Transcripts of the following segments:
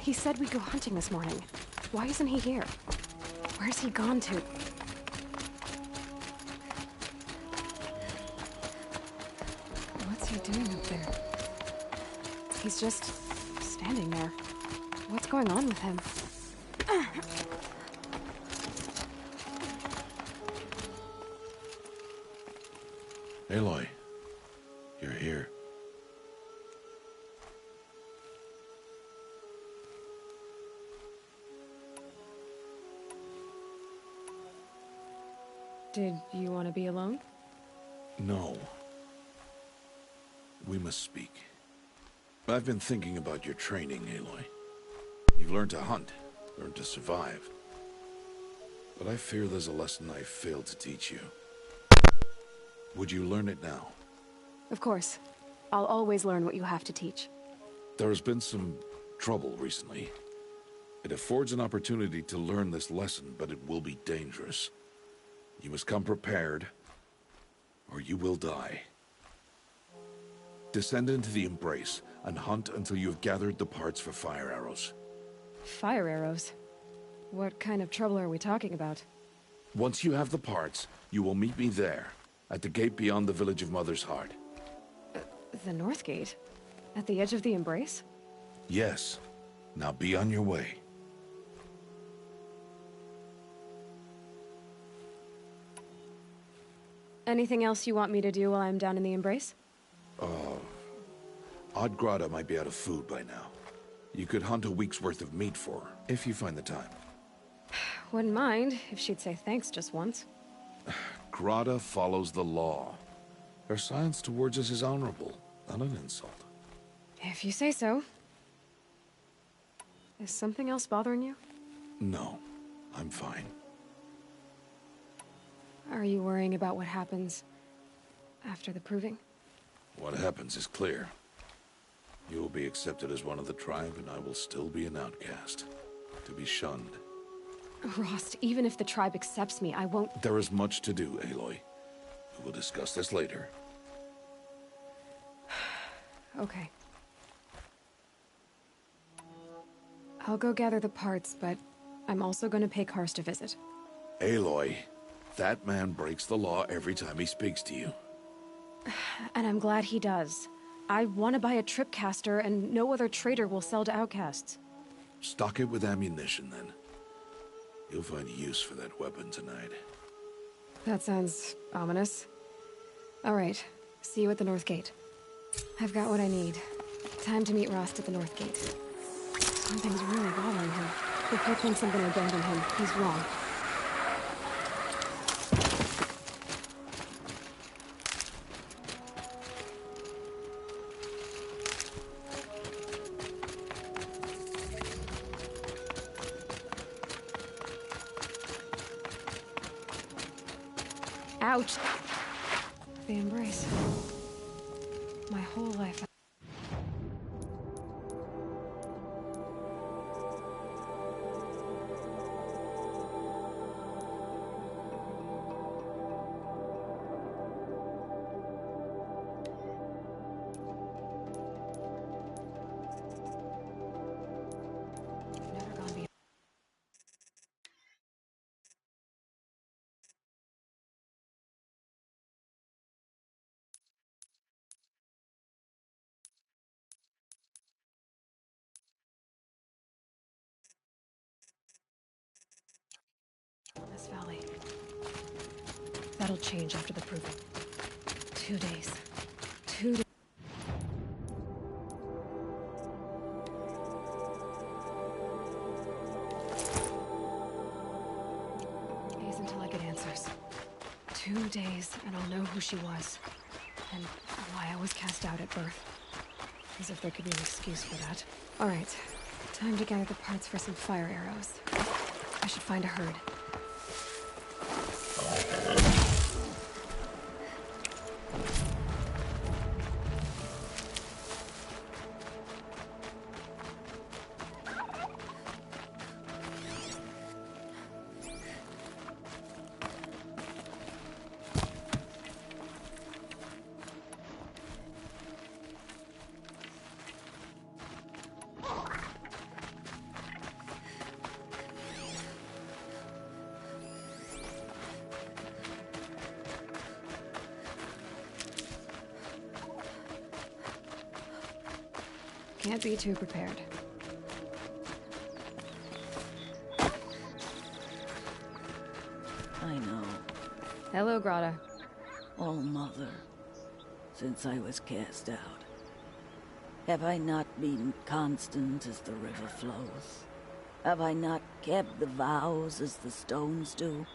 He said we'd go hunting this morning. Why isn't he here? Where's he gone to? What's he doing up there? He's just standing there. What's going on with him? Aloy, you're here. Did you want to be alone? No. We must speak. I've been thinking about your training, Aloy. You've learned to hunt, learned to survive. But I fear there's a lesson I failed to teach you. Would you learn it now? Of course. I'll always learn what you have to teach. There has been some trouble recently. It affords an opportunity to learn this lesson, but it will be dangerous. You must come prepared, or you will die. Descend into the Embrace, and hunt until you have gathered the parts for fire arrows. Fire arrows? What kind of trouble are we talking about? Once you have the parts, you will meet me there, at the gate beyond the village of Mother's Heart. The North Gate? At the edge of the Embrace? Yes. Now be on your way. Anything else you want me to do while I'm down in the Embrace? Oddgrada might be out of food by now. You could hunt a week's worth of meat for her, if you find the time. Wouldn't mind if she'd say thanks just once. Grada follows the law. Her silence towards us is honorable, not an insult. If you say so. Is something else bothering you? No, I'm fine. Are you worrying about what happens after the proving? What happens is clear. You will be accepted as one of the tribe, and I will still be an outcast. To be shunned. Rost, even if the tribe accepts me, I won't— There is much to do, Aloy. We will discuss this later. Okay. I'll go gather the parts, but I'm also going to pay Karst a visit. Aloy, that man breaks the law every time he speaks to you. And I'm glad he does. I want to buy a tripcaster, and no other trader will sell to outcasts. Stock it with ammunition, then. You'll find use for that weapon tonight. That sounds ominous. All right, see you at the North Gate. I've got what I need. Time to meet Rost at the North Gate. Something's really bothering him. If he thinks I'm gonna abandon him, he's wrong. Ouch! The Embrace. My whole life. That'll change after the proving. 2 days. 2 days. Until I get answers. 2 days, and I'll know who she was. And why I was cast out at birth. As if there could be an excuse for that. Alright. Time to gather the parts for some fire arrows. I should find a herd. Can't be too prepared. I know. Hello, Grata. Oh, Mother, since I was cast out, have I not been constant as the river flows? Have I not kept the vows as the stones do?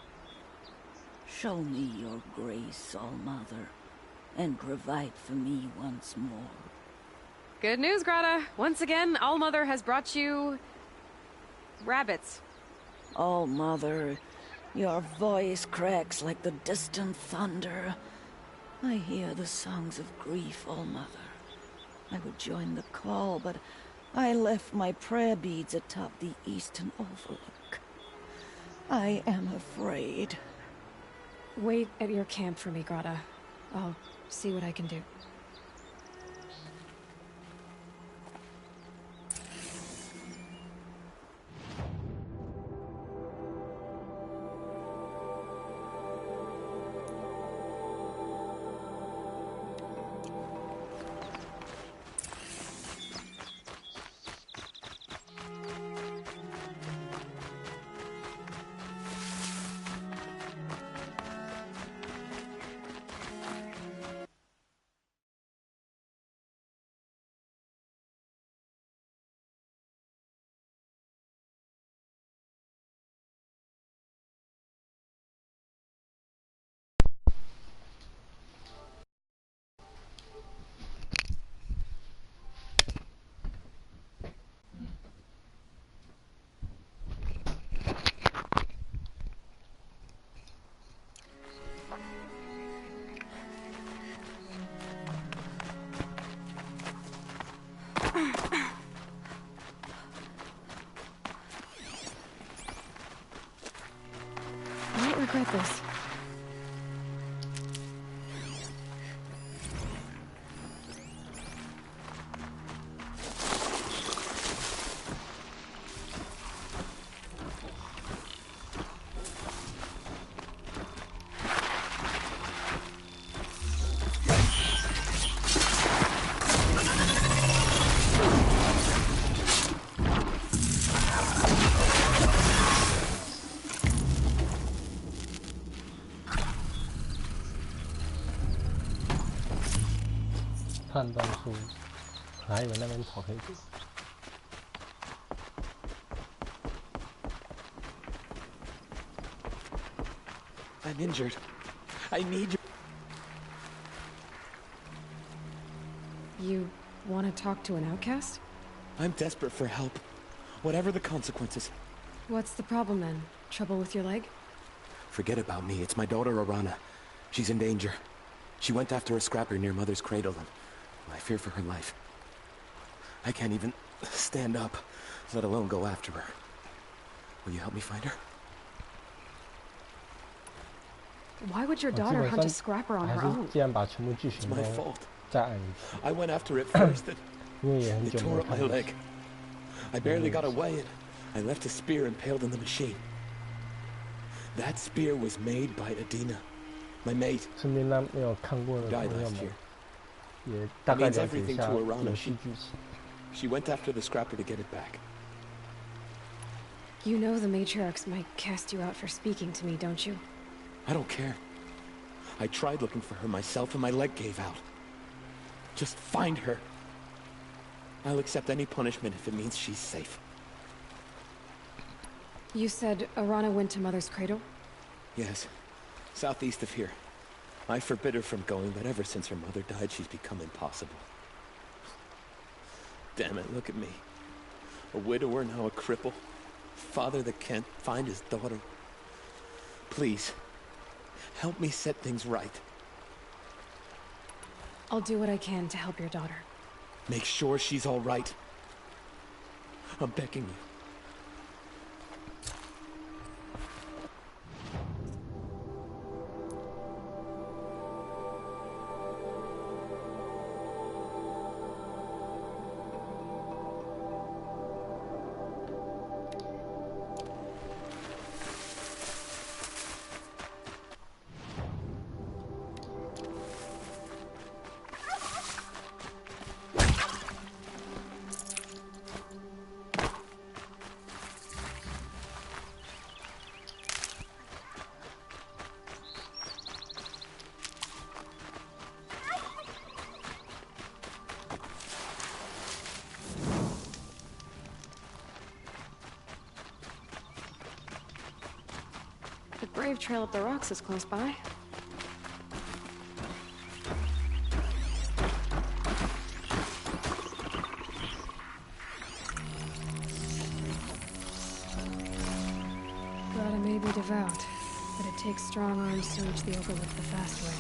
Show me your grace, All-Mother, and provide for me once more. Good news, Grata. Once again, All-Mother has brought you... rabbits. All-Mother, your voice cracks like the distant thunder. I hear the songs of grief, All-Mother. I would join the call, but I left my prayer beads atop the eastern overlook. I am afraid. Wait at your camp for me, Grata. I'll see what I can do. I might regret this.判断出，还以为那边草可以走。I'm injured. I need you. You want to talk to an outcast? I'm desperate for help. Whatever the consequences. What's the problem then? Trouble with your leg? Forget about me. It's my daughter, Arana. She's in danger. She went after a scrapper near Mother's cradle, and I fear for her life. I can't even stand up, let alone go after her. Will you help me find her? Why would your daughter hunt a scrapper on her own? 既然把全部剧 It's 情 my 都 fault. 再按一次， I went after it first, and 因为也很 it 久没 tore 有 up 看 my 过。 leg. I barely got away, and I left a spear impaled in the machine. That spear was made by Adina, my mate. 顺便让没有看过的 Died 朋友 last 们 year. 也大概 That means 了解一 everything 下 to Arana. 游戏剧情。 She went after the scrapper to get it back. You know the matriarchs might cast you out for speaking to me, don't you? I don't care. I tried looking for her myself and my leg gave out. Just find her. I'll accept any punishment if it means she's safe. You said Arana went to Mother's cradle? Yes. Southeast of here. I forbid her from going, but ever since her mother died, she's become impossible. Damn it, look at me. A widower, now a cripple. Father that can't find his daughter. Please, help me set things right. I'll do what I can to help your daughter. Make sure she's all right. I'm begging you. The Brave Trail up the rocks is close by. God, I may be devout, but it takes strong arms to reach the overlook the fast way.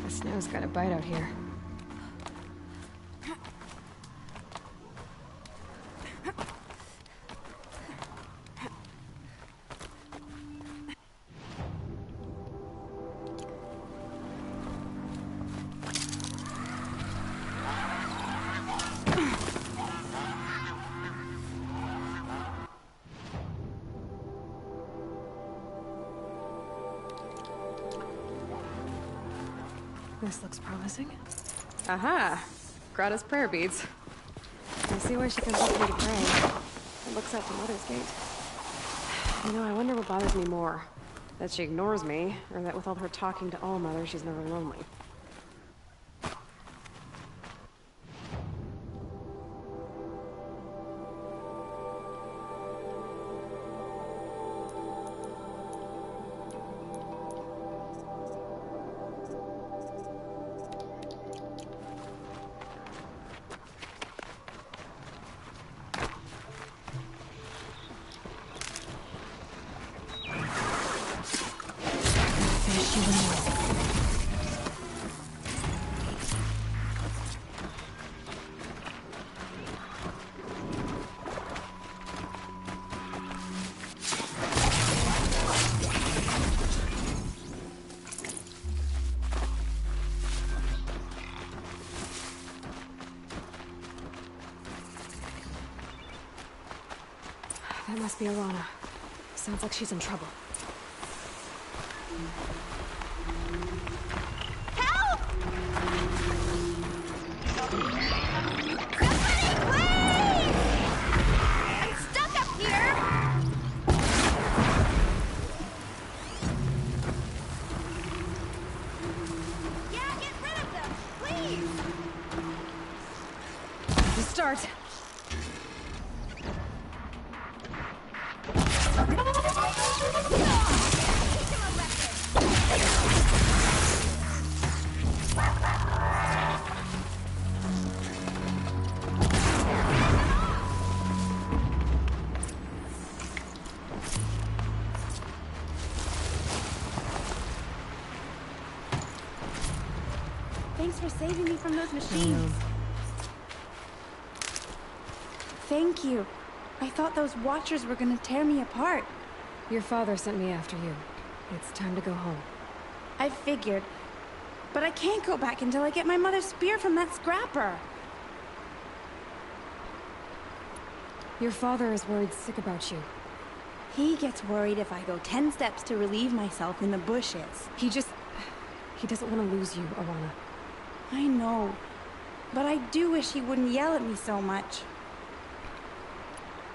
The snow's got a bite out here. This looks promising. Aha! Grata's prayer beads. I see why she comes up here to pray. And looks out to Mother's Gate. You know, I wonder what bothers me more. That she ignores me, or that with all her talking to All-Mother, she's never lonely. Must be Alana. Sounds like she's in trouble. Help! I'm stuck up here! Yeah, get rid of them, please! To start. Thanks for saving me from those machines. Thank you. I thought those watchers were gonna tear me apart. Your father sent me after you. It's time to go home. I figured. But I can't go back until I get my mother's spear from that scrapper. Your father is worried sick about you. He gets worried if I go 10 steps to relieve myself in the bushes. He doesn't want to lose you, Alana. I know. But I do wish he wouldn't yell at me so much.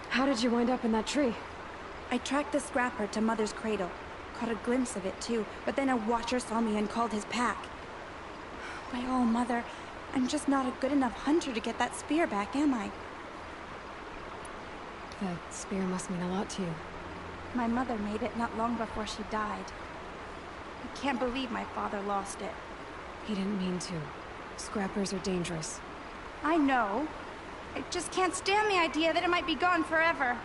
How did you wind up in that tree? I tracked the scrapper to Mother's cradle. Caught a glimpse of it too, but then a watcher saw me and called his pack. By all, Mother, I'm just not a good enough hunter to get that spear back, am I? That spear must mean a lot to you. My mother made it not long before she died. I can't believe my father lost it. He didn't mean to. Scrappers are dangerous. I know. I just can't stand the idea that it might be gone forever.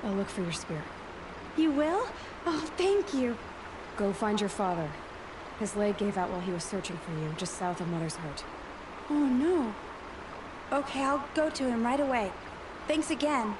I'll look for your spear. You will? Oh, thank you. Go find your father. His leg gave out while he was searching for you, just south of Mother's Hurt. Oh, no. Okay, I'll go to him right away. Thanks again.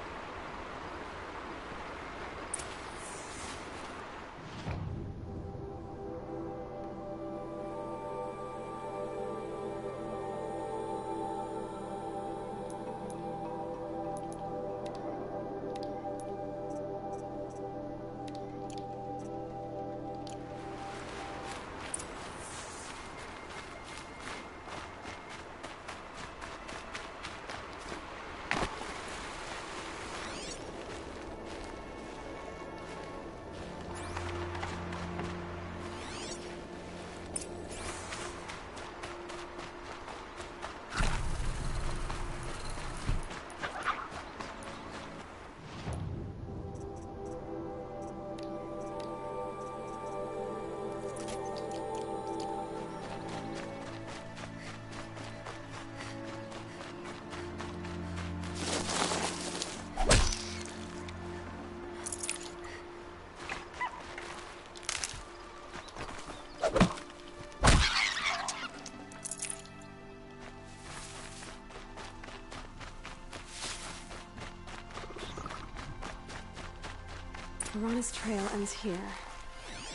Verana's trail ends here.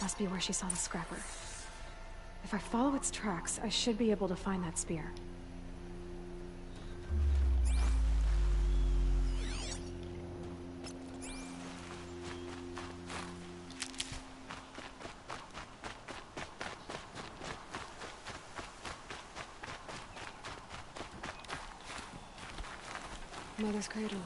Must be where she saw the scrapper. If I follow its tracks, I should be able to find that spear. Mother's cradle.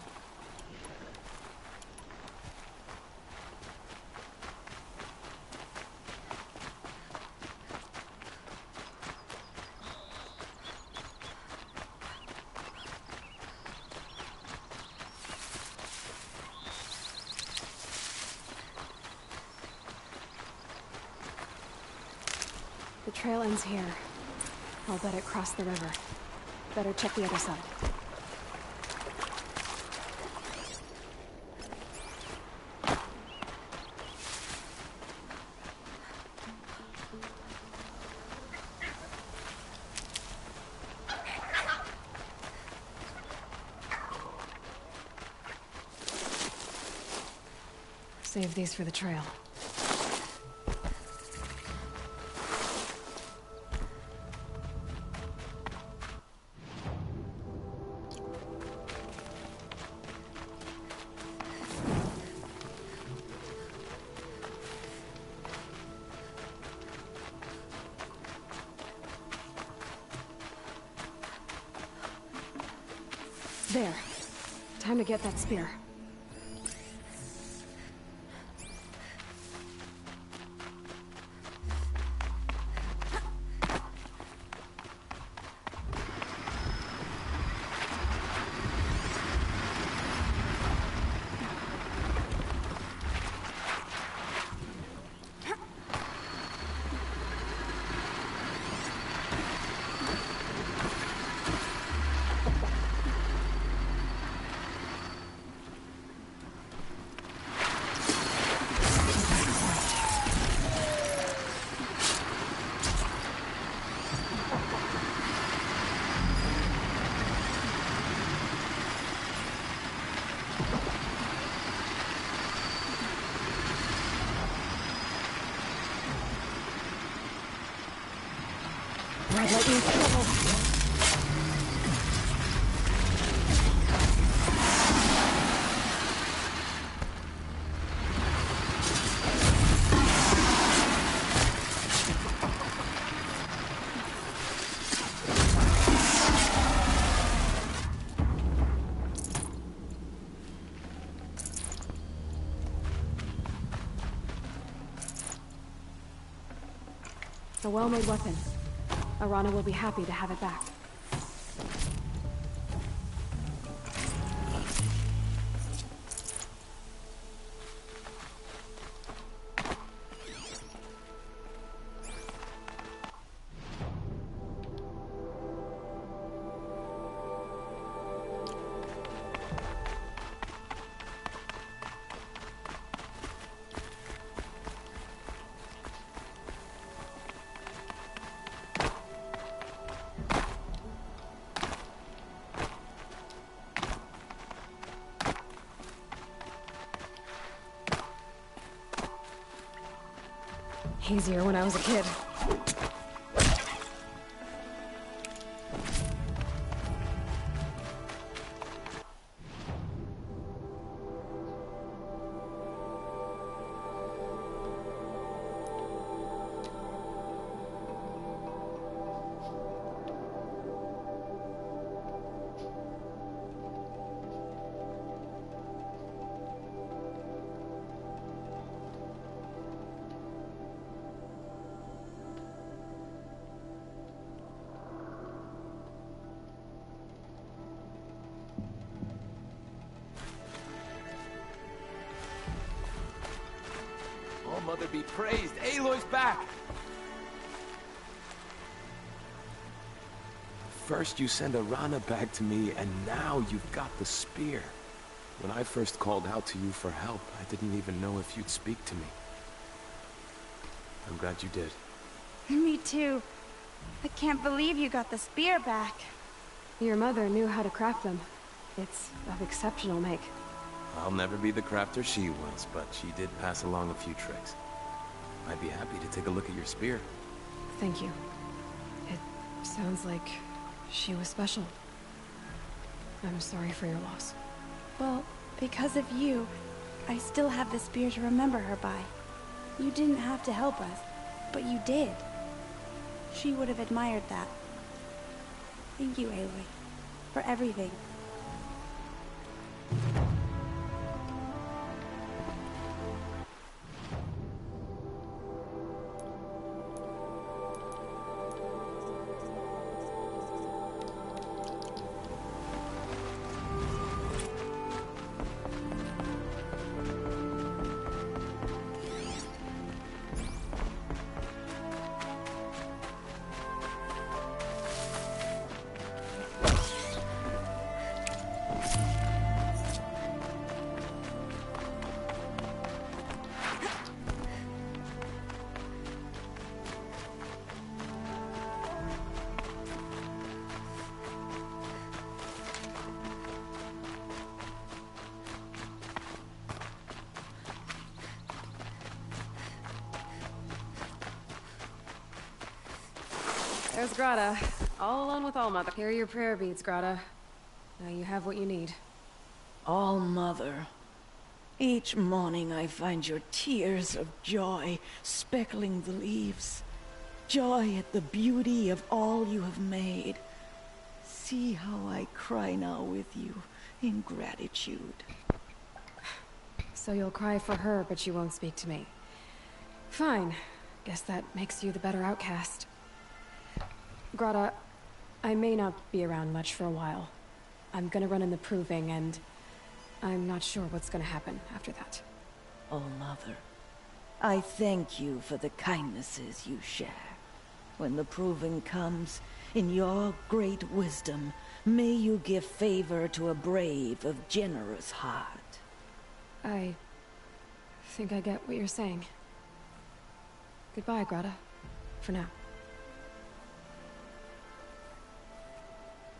The trail ends here. I'll bet it crossed the river. Better check the other side. Save these for the trail. There. Time to get that spear. I'd let you go. A well-made weapon. Arana will be happy to have it back. Easier when I was a kid. Mother be praised. Aloy's back! First you send Arana back to me, and now you've got the spear. When I first called out to you for help, I didn't even know if you'd speak to me. I'm glad you did. Me too. I can't believe you got the spear back. Your mother knew how to craft them. It's of exceptional make. I'll never be the crafter she was, but she did pass along a few tricks. I'd be happy to take a look at your spear. Thank you. It sounds like she was special. I'm sorry for your loss. Well, because of you, I still have the spear to remember her by. You didn't have to help us, but you did. She would have admired that. Thank you, Aloy, for everything. There's Grata, all alone with All-Mother. Here are your prayer beads, Grata. Now you have what you need. All-Mother, each morning I find your tears of joy speckling the leaves. Joy at the beauty of all you have made. see how I cry now with you in gratitude. So you'll cry for her, but you won't speak to me. Fine. Guess that makes you the better outcast. Grata, I may not be around much for a while. I'm gonna run in the proving, and I'm not sure what's gonna happen after that. Oh, Mother, I thank you for the kindnesses you share. When the proving comes, in your great wisdom, may you give favor to a brave of generous heart. I think I get what you're saying. Goodbye, Grata. For now.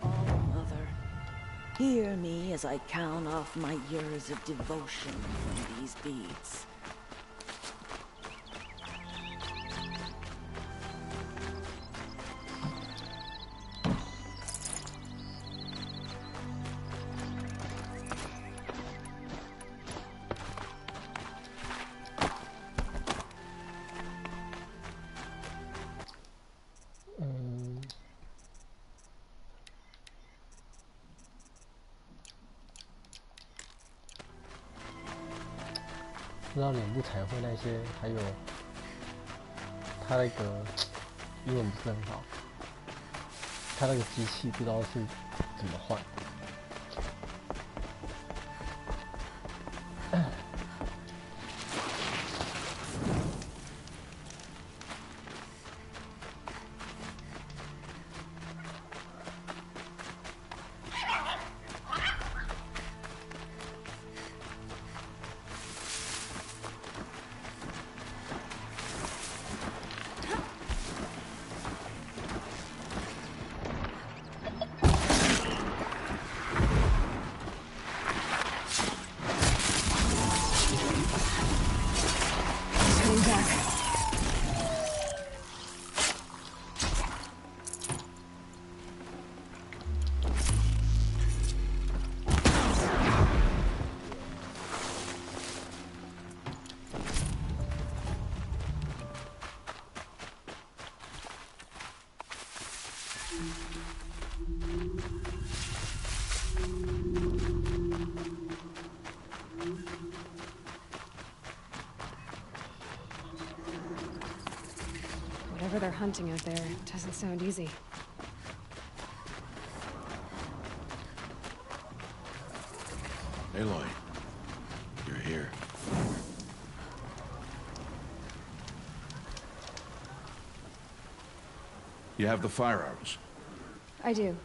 Oh, Mother, hear me as I count off my years of devotion from these beads.不知道脸部彩绘那些，还有他那个英文不是很好，他那个机器不知道是怎么换。Whatever they're hunting out there doesn't sound easy. Aloy, you're here. You have the fire arrows. I do.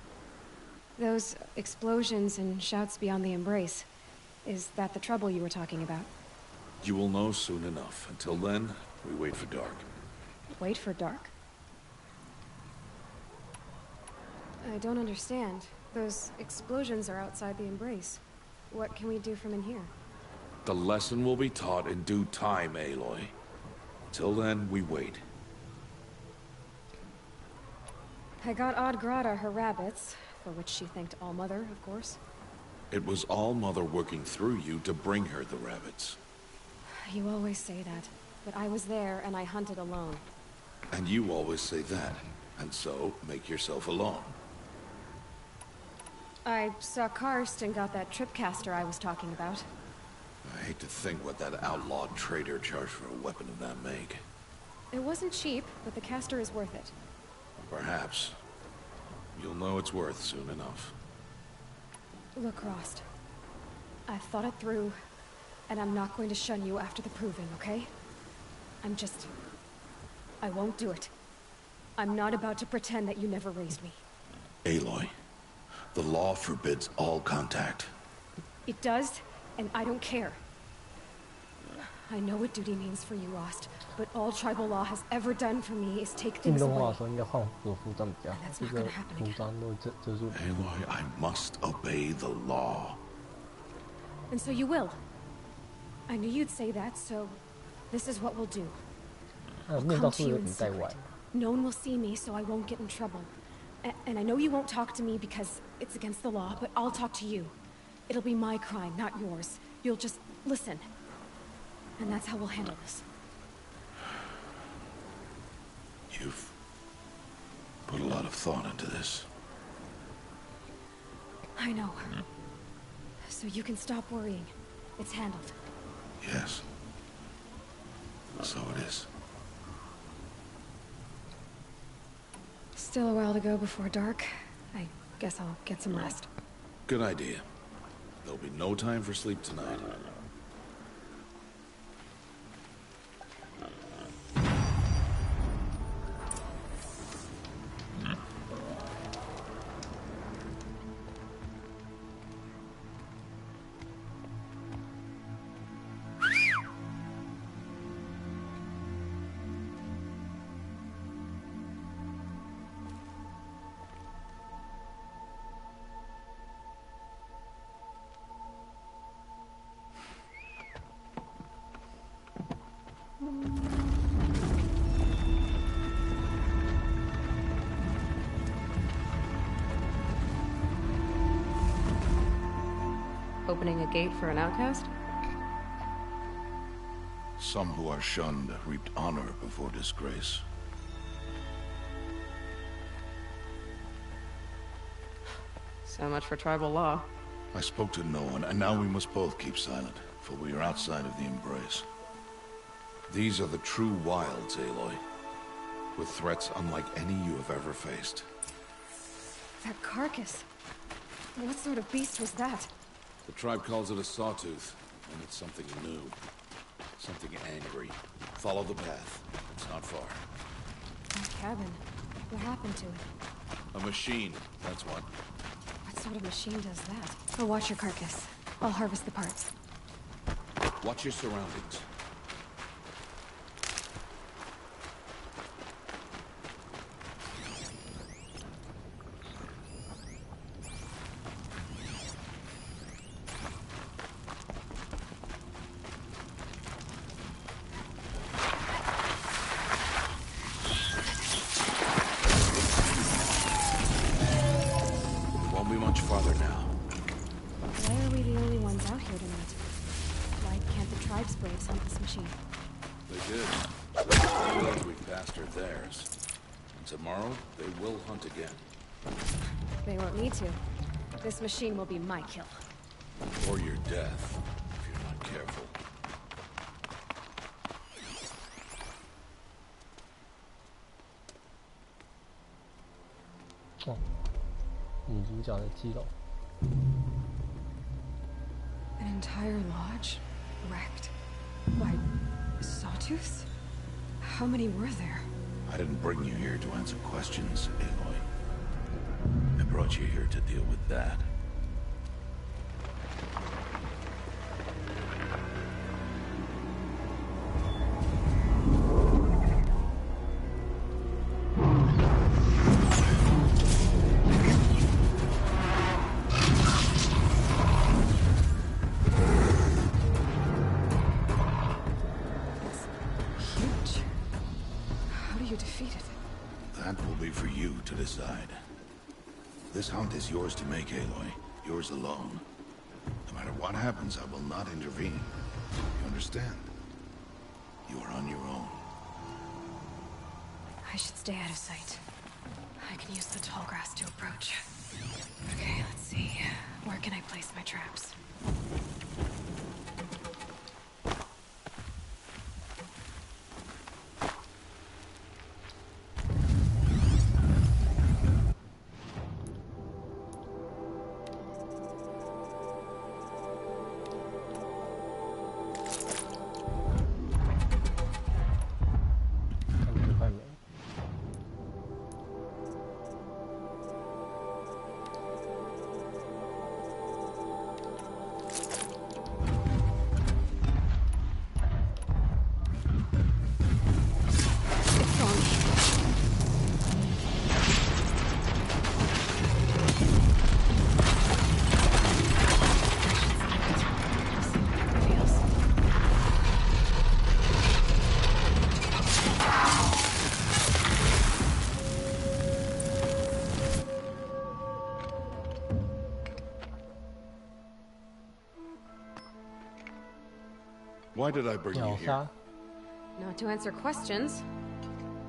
Those explosions and shouts beyond the embrace. Is that the trouble you were talking about? You will know soon enough. Until then, we wait for dark. Wait for dark? I don't understand. Those explosions are outside the embrace. What can we do from in here? The lesson will be taught in due time, Aloy. Till then, we wait. I got Odd Grata her rabbits, for which she thanked All-Mother, of course. It was All-Mother working through you to bring her the rabbits. You always say that, but I was there and I hunted alone. And you always say that, and so make yourself alone. I saw Karst and got that tripcaster I was talking about. I hate to think what that outlawed trader charged for a weapon of that make. It wasn't cheap, but the caster is worth it. Perhaps. You'll know it's worth soon enough. Look, Rost. I've thought it through, and I'm not going to shun you after the proving, okay? I won't do it. I'm not about to pretend that you never raised me. Aloy, the law forbids all contact. It does, and I don't care. I know what duty means for you, Rost, but all tribal law has ever done for me is take 进 things 动画 away. 的时候应该换我服装比较好， That's 这 not 个 gonna happen 服装都遮住。 Aloy, I must obey the law. And so you will. I knew you'd say that, so this is what we'll do. 还有 I'll 面罩 come 是 to 不是 you 有 in 点带 secret. 歪？ No one will see me, so I won't get in trouble. And I know you won't talk to me because it's against the law, but I'll talk to you. It'll be my crime, not yours. You'll just listen. And that's how we'll handle this. You've put a lot of thought into this. I know. So you can stop worrying. It's handled. Yes. So it is. Still a while to go before dark. I guess I'll get some rest. Good idea. There'll be no time for sleep tonight. Opening a gate for an outcast? Some who are shunned reaped honor before disgrace. So much for tribal law. I spoke to no one, and now we must both keep silent, for we are outside of the embrace. These are the true wilds, Aloy, with threats unlike any you have ever faced. That carcass. What sort of beast was that? The tribe calls it a sawtooth, and it's something new. Something angry. Follow the path. It's not far. That cabin. What happened to it? A machine, that's what. What sort of machine does that? I'll watch your carcass. I'll harvest the parts. Watch your surroundings. Farther now. Why are we the only ones out here tonight? Why can't the tribes braves hunt this machine? They did. The village we passed are theirs. And tomorrow, they will hunt again. They won't need to. This machine will be my kill. Or your death, if you're not careful. 女主角的基楼。 An entire lodge? Wrecked? By sawtooths? How many were there? I didn't bring you here to answer questions, Aloy. I brought you here to deal with that. This hunt is yours to make, Aloy. Yours alone. No matter what happens, I will not intervene. You understand? You are on your own. I should stay out of sight. I can use the tall grass to approach. Okay, let's see. Where can I place my traps? Why did I bring you here? Not to answer questions.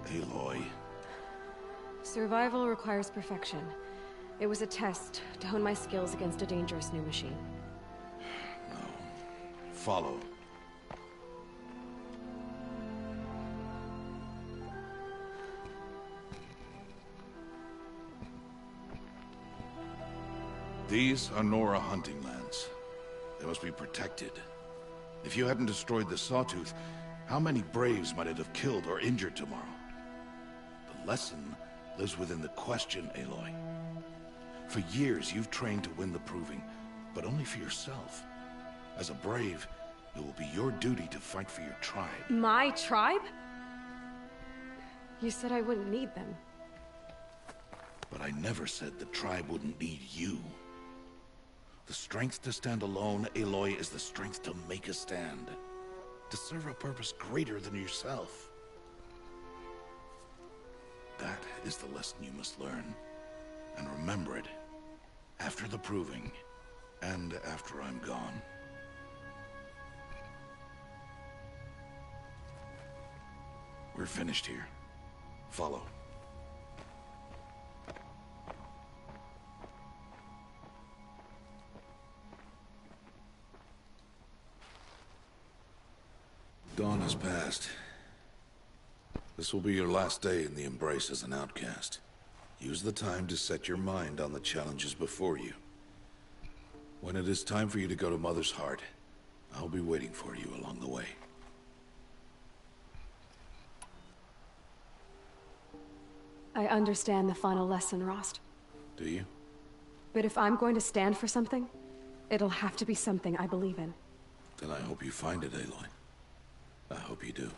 Aloy. Survival requires perfection. It was a test to hone my skills against a dangerous new machine. No. Follow. These are Nora hunting lands. They must be protected. If you hadn't destroyed the Sawtooth, how many Braves might it have killed or injured tomorrow? The lesson lives within the question, Aloy. For years, you've trained to win the Proving, but only for yourself. As a Brave, it will be your duty to fight for your tribe. My tribe? You said I wouldn't need them. But I never said the tribe wouldn't need you. The strength to stand alone, Aloy, is the strength to make a stand. To serve a purpose greater than yourself. That is the lesson you must learn. And remember it. After the Proving. And after I'm gone. We're finished here. Follow. Dawn has passed. This will be your last day in the Embrace as an outcast. Use the time to set your mind on the challenges before you. When it is time for you to go to Mother's Heart, I'll be waiting for you along the way. I understand the final lesson, Rost. Do you? But if I'm going to stand for something, it'll have to be something I believe in. Then I hope you find it, Aloy. I hope you do.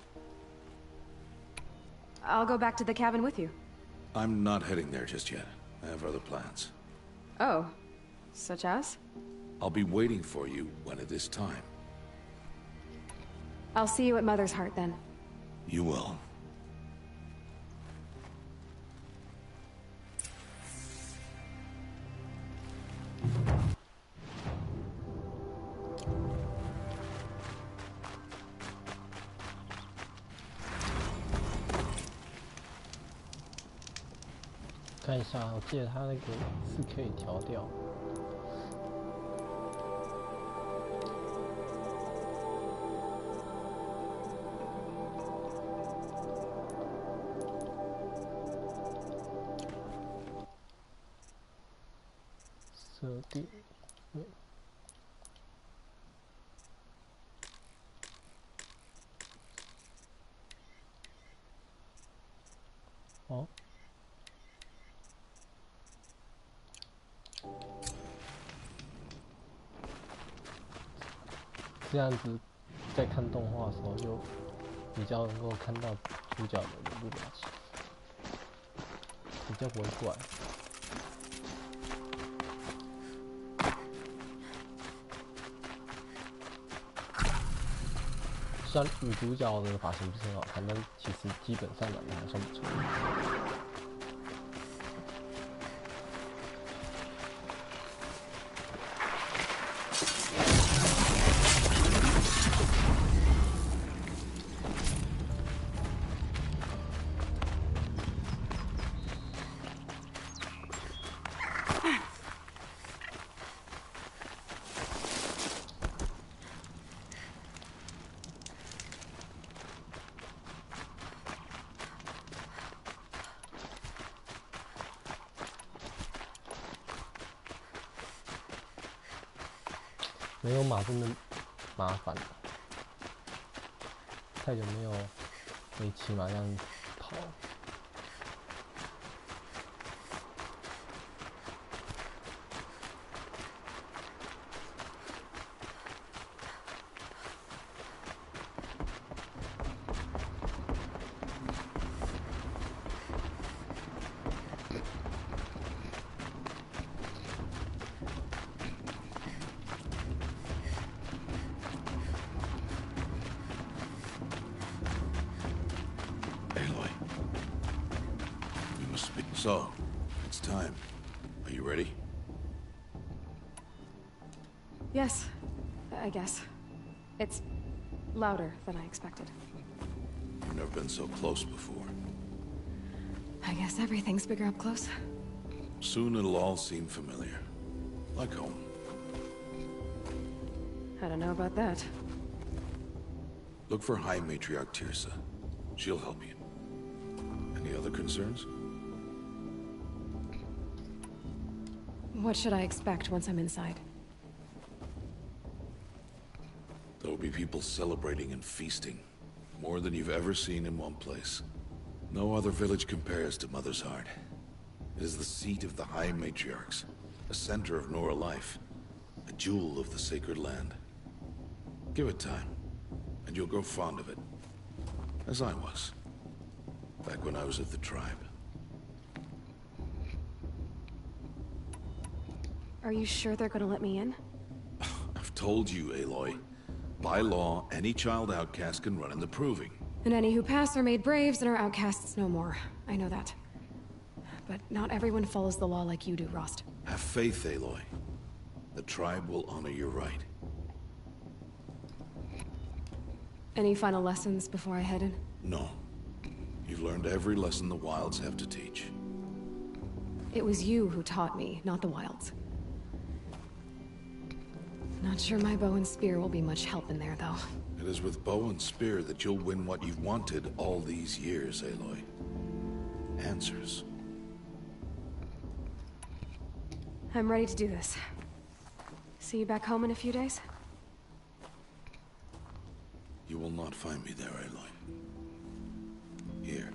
I'll go back to the cabin with you. I'm not heading there just yet. I have other plans. Oh, such as? I'll be waiting for you when it is time. I'll see you at Mother's Heart then. You will.看一下，我记得它那个是可以调掉。设定，哦。这样子，在看动画的时候就比较能够看到主角的脸部表情，比较不会怪。虽然女主角的发型不是很好看，但其实基本上长得还算不错。没有马真的麻烦了，太久没有可以骑马这样跑。So, it's time. Are you ready? Yes, I guess. It's louder than I expected. You've never been so close before. I guess everything's bigger up close. Soon it'll all seem familiar. Like home. I don't know about that. Look for High Matriarch Tirsa. She'll help you. Any other concerns? What should I expect once I'm inside? There will be people celebrating and feasting. More than you've ever seen in one place. No other village compares to Mother's Heart. It is the seat of the High Matriarchs, a center of Nora life, a jewel of the sacred land. Give it time, and you'll grow fond of it. As I was, back when I was at the tribe. Are you sure they're gonna let me in? I've told you, Aloy. By law, any child outcast can run in the proving. And any who pass are made braves and are outcasts no more. I know that. But not everyone follows the law like you do, Rost. Have faith, Aloy. The tribe will honor your right. Any final lessons before I head in? No. You've learned every lesson the Wilds have to teach. It was you who taught me, not the Wilds. Not sure my bow and spear will be much help in there, though. It is with bow and spear that you'll win what you've wanted all these years, Aloy. Answers. I'm ready to do this. See you back home in a few days? You will not find me there, Aloy. Here.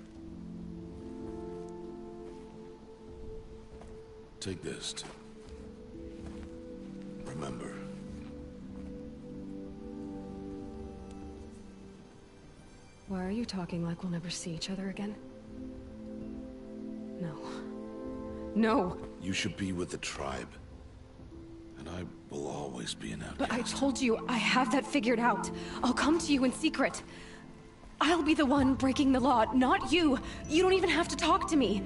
Take this, too. Remember. Why are you talking like we'll never see each other again? No. No! You should be with the tribe. And I will always be an outcast. But I told you, I have that figured out. I'll come to you in secret. I'll be the one breaking the law, not you. You don't even have to talk to me.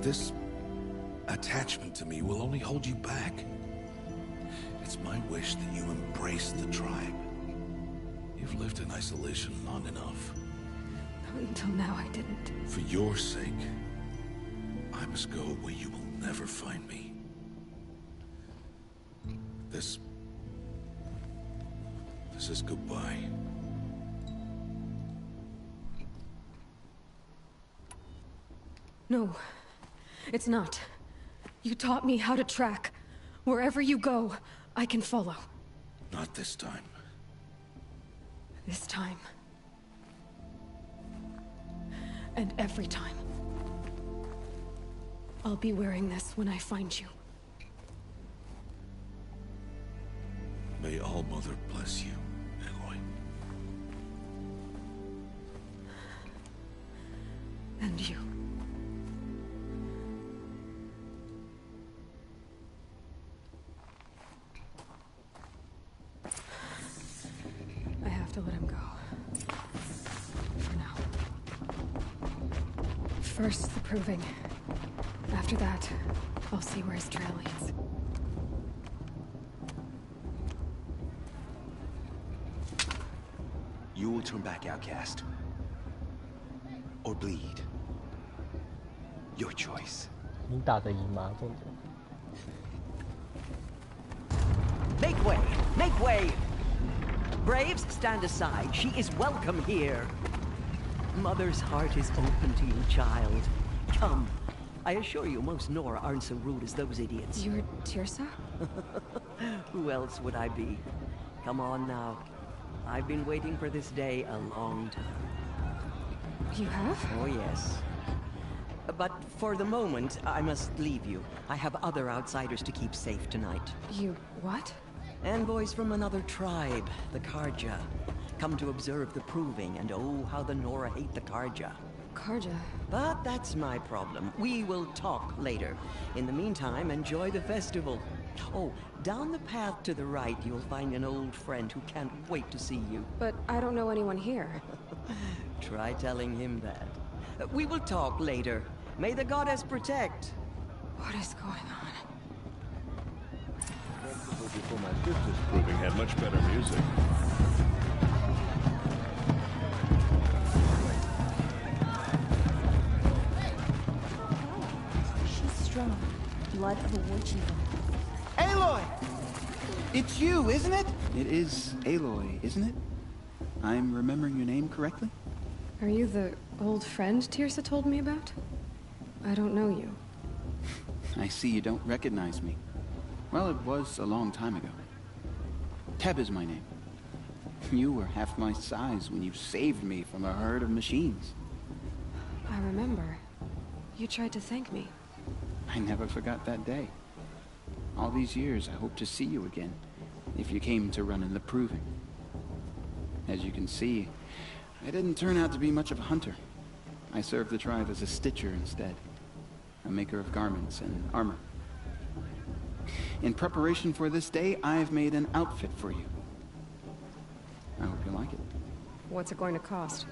This attachment to me will only hold you back. It's my wish that you embrace the tribe. You've lived in isolation long enough. Until now, I didn't. For your sake, I must go where you will never find me. This is goodbye. No, it's not. You taught me how to track. Wherever you go, I can follow. Not this time. This time. And every time. I'll be wearing this when I find you. May All Mother bless you, Aloy. And you. I have to let him go. For now. First, the proving. After that, I'll see where his trail leads. You will turn back, outcast. Or bleed. Your choice. 你打得赢吗？重点。 Make way! Make way! Braves, stand aside. She is welcome here. Mother's heart is open to you, child. Come. I assure you, most Nora aren't so rude as those idiots. You're Tirsa? Who else would I be? Come on now. I've been waiting for this day a long time. You have? Oh, yes. But for the moment, I must leave you. I have other outsiders to keep safe tonight. You what? Envoys from another tribe, the Karja. Come to observe the proving, and oh, how the Nora hate the Karja. Karja. But that's my problem. We will talk later. In the meantime, enjoy the festival. Oh, down the path to the right, you'll find an old friend who can't wait to see you. But I don't know anyone here. Try telling him that. We will talk later. May the goddess protect. What is going on? Before my sister's proving had much better music. She's strong. blood of a war chief. Aloy! It's you, isn't it? It is Aloy, isn't it? I'm remembering your name correctly? Are you the old friend Tirsa told me about? I don't know you. I see you don't recognize me. Well, it was a long time ago. Teb is my name. You were half my size when you saved me from a herd of machines. I remember. You tried to thank me. I never forgot that day. All these years, I hope to see you again, if you came to run in the Proving. As you can see, I didn't turn out to be much of a hunter. I served the tribe as a stitcher instead, a maker of garments and armor. In preparation for this day, I've made an outfit for you. I hope you like it. What's it going to cost?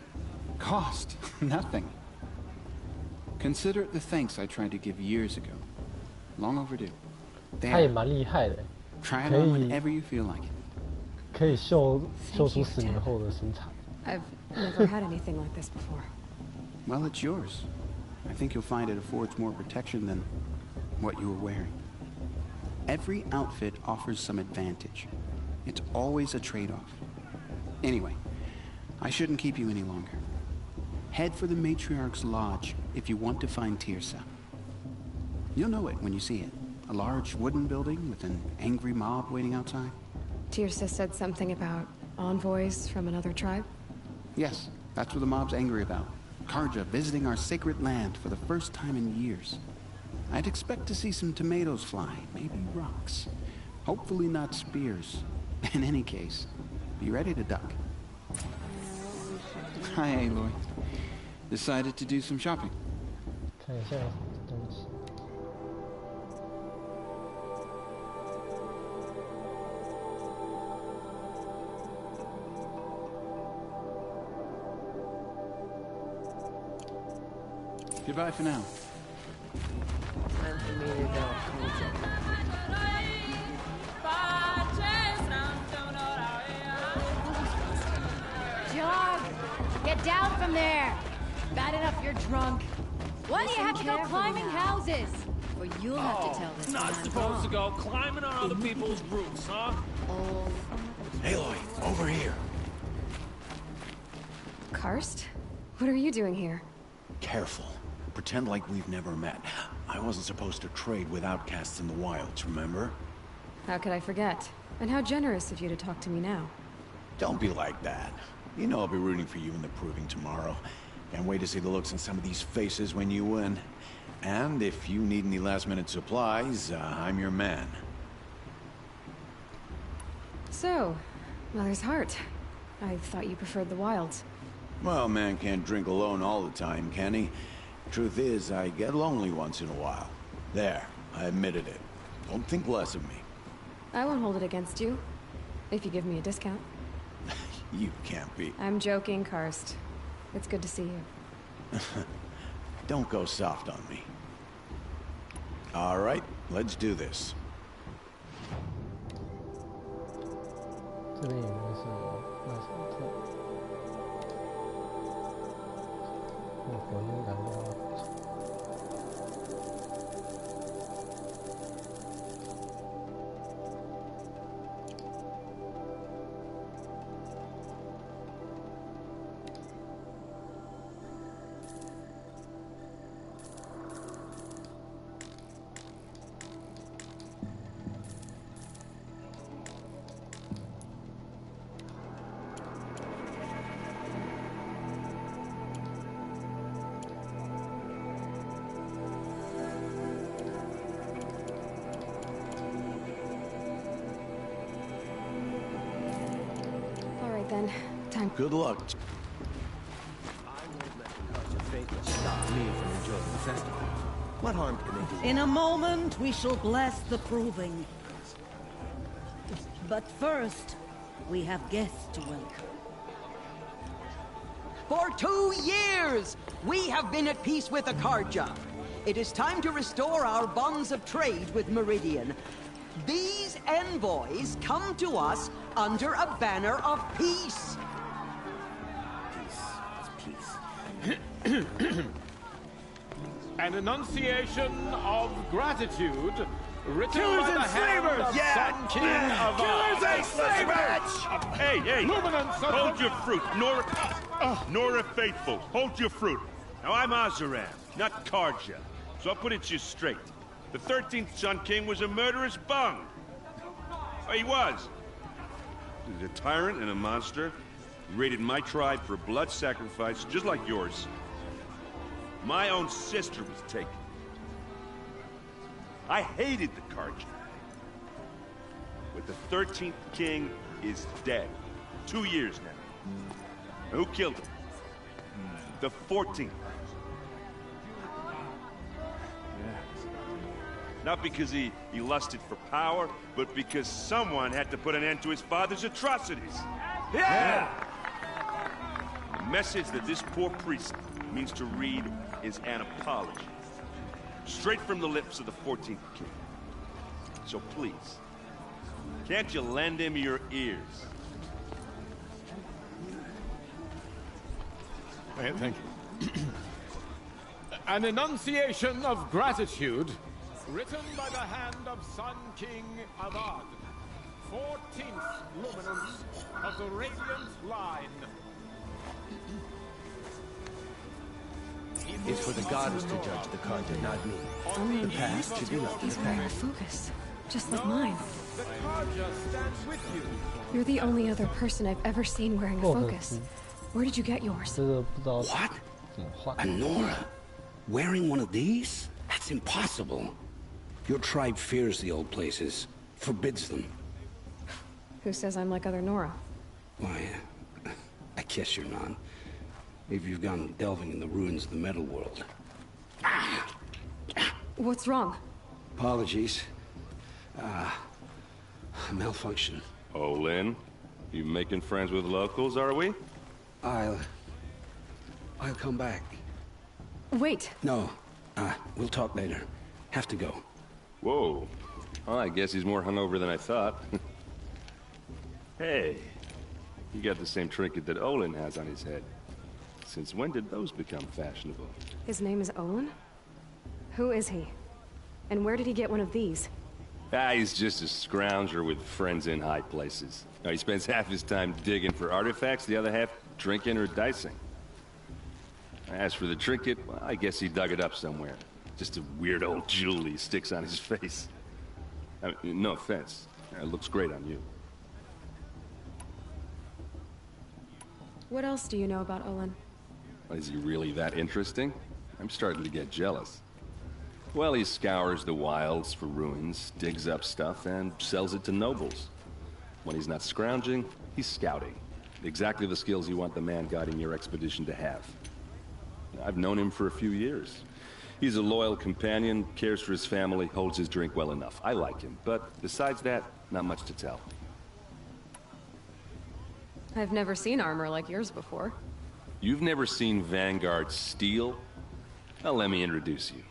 Cost? Nothing. Consider it the thanks I tried to give years ago. Long overdue. 他也蛮厉害的， Try it on whenever you feel like it. 可以秀出10年后的身材。 I've never had anything like this before. Well, it's yours. I think you'll find it affords more protection than what you were wearing. Every outfit offers some advantage. It's always a trade-off. Anyway, I shouldn't keep you any longer. Head for the Matriarch's Lodge if you want to find Tirsa. You'll know it when you see it. A large wooden building with an angry mob waiting outside. Tirsa said something about envoys from another tribe? Yes, that's what the mob's angry about. Karja visiting our sacred land for the first time in years. I'd expect to see some tomatoes fly, maybe rocks. Hopefully not spears. In any case, be ready to duck. Hi, Aloy. Decided to do some shopping. 看一下东西。 Goodbye for now. Time for me to go. Jog! Get down from there! Bad enough you're drunk. Why do you have to go climbing houses? Or you'll have to tell this Not man supposed to wrong. go climbing on other people's roofs, huh? Oh. Aloy, over here. Karst? What are you doing here? Careful. Pretend like we've never met. I wasn't supposed to trade with outcasts in the wilds, remember? How could I forget? And how generous of you to talk to me now. Don't be like that. You know I'll be rooting for you in the Proving tomorrow. Can't wait to see the looks on some of these faces when you win. And if you need any last-minute supplies, I'm your man. So, Mother's Heart. I thought you preferred the wilds. Well, man can't drink alone all the time, can he? Truth is, I get lonely once in a while. There, I admitted it. Don't think less of me. I won't hold it against you. If you give me a discount. You can't be. I'm joking, Karst. It's good to see you. Don't go soft on me. All right, let's do this. 这边有没有什么那什么特？火焰燃料。 Then, time. Good luck. I won't let the cause of fate stop me from enjoying the festival. What harm can they do? In a moment, we shall bless the Proving. But first, we have guests to welcome. For 2 years, we have been at peace with Akarja. It is time to restore our bonds of trade with Meridian. These envoys come to us under a banner of peace. Peace. It's peace. An enunciation of gratitude written Killers by the and hand slavers! of Yeah! Sun King of Killers and slavers! Hey, hey! Luminance of Hold the- your fruit, Nora Faithful. Hold your fruit. Now I'm Azaram, not Karja. So I'll put it to you straight. The 13th Sun King was a murderous bung. Oh, he was. He's a tyrant and a monster. He raided my tribe for blood sacrifice, just like yours. My own sister was taken. I hated the Karja. But the 13th king is dead. 2 years now. Who killed him? The 14th. Not because he lusted for power, but because someone had to put an end to his father's atrocities. Yeah! The message that this poor priest means to read is an apology. Straight from the lips of the 14th king. So please, can't you lend him your ears? Thank you. An enunciation of gratitude written by the hand of Sun King Avad, 14th luminance of the Radiant Line. It's for the goddess to judge the Karja, not me. The past should be left in He's the wearing a past. focus, just like mine. The Karja stands with you. You're the only other person I've ever seen wearing a focus. Where did you get yours? 这个不知道 What? 怎么换。 A Nora? Wearing one of these? That's impossible. Your tribe fears the old places, forbids them. Who says I'm like other Nora? Why, I guess you're not. If you've gone delving in the ruins of the metal world. What's wrong? Apologies. Malfunction. Oh, Lynn, you making friends with locals, are we? I'll come back. Wait. No, we'll talk later. Have to go. Whoa. Well, I guess he's more hungover than I thought. Hey, you got the same trinket that Olin has on his head. Since when did those become fashionable? His name is Olin? Who is he? And where did he get one of these? He's just a scrounger with friends in high places. He spends half his time digging for artifacts, the other half drinking or dicing. As for the trinket, well, I guess he dug it up somewhere. Just a weird old jewel he sticks on his face. I mean, no offense. It looks great on you. What else do you know about Olin? Is he really that interesting? I'm starting to get jealous. Well, he scours the wilds for ruins, digs up stuff, and sells it to nobles. When he's not scrounging, he's scouting. Exactly the skills you want the man guiding your expedition to have. I've known him for a few years. He's a loyal companion, cares for his family, holds his drink well enough. I like him, but besides that, not much to tell. I've never seen armor like yours before. You've never seen Vanguard steel? Well, let me introduce you.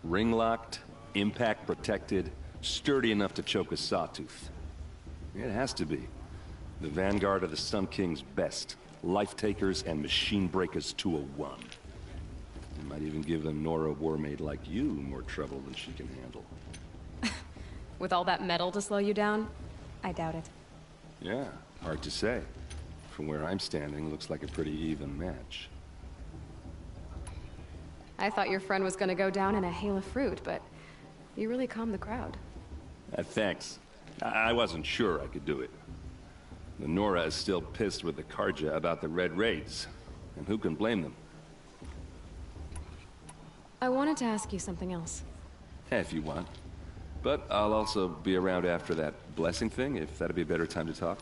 Ring-locked, impact-protected, sturdy enough to choke a sawtooth. It has to be. The Vanguard of the Sun King's best. Life-takers and machine-breakers to a one. You might even give a Nora warmaid like you more trouble than she can handle. With all that metal to slow you down? I doubt it. Yeah, hard to say. From where I'm standing, looks like a pretty even match. I thought your friend was gonna go down in a hail of fruit, but you really calmed the crowd. Thanks. I wasn't sure I could do it. The Nora is still pissed with the Karja about the Red Raids. And who can blame them? I wanted to ask you something else. If you want. But I'll also be around after that blessing thing, if that'd be a better time to talk.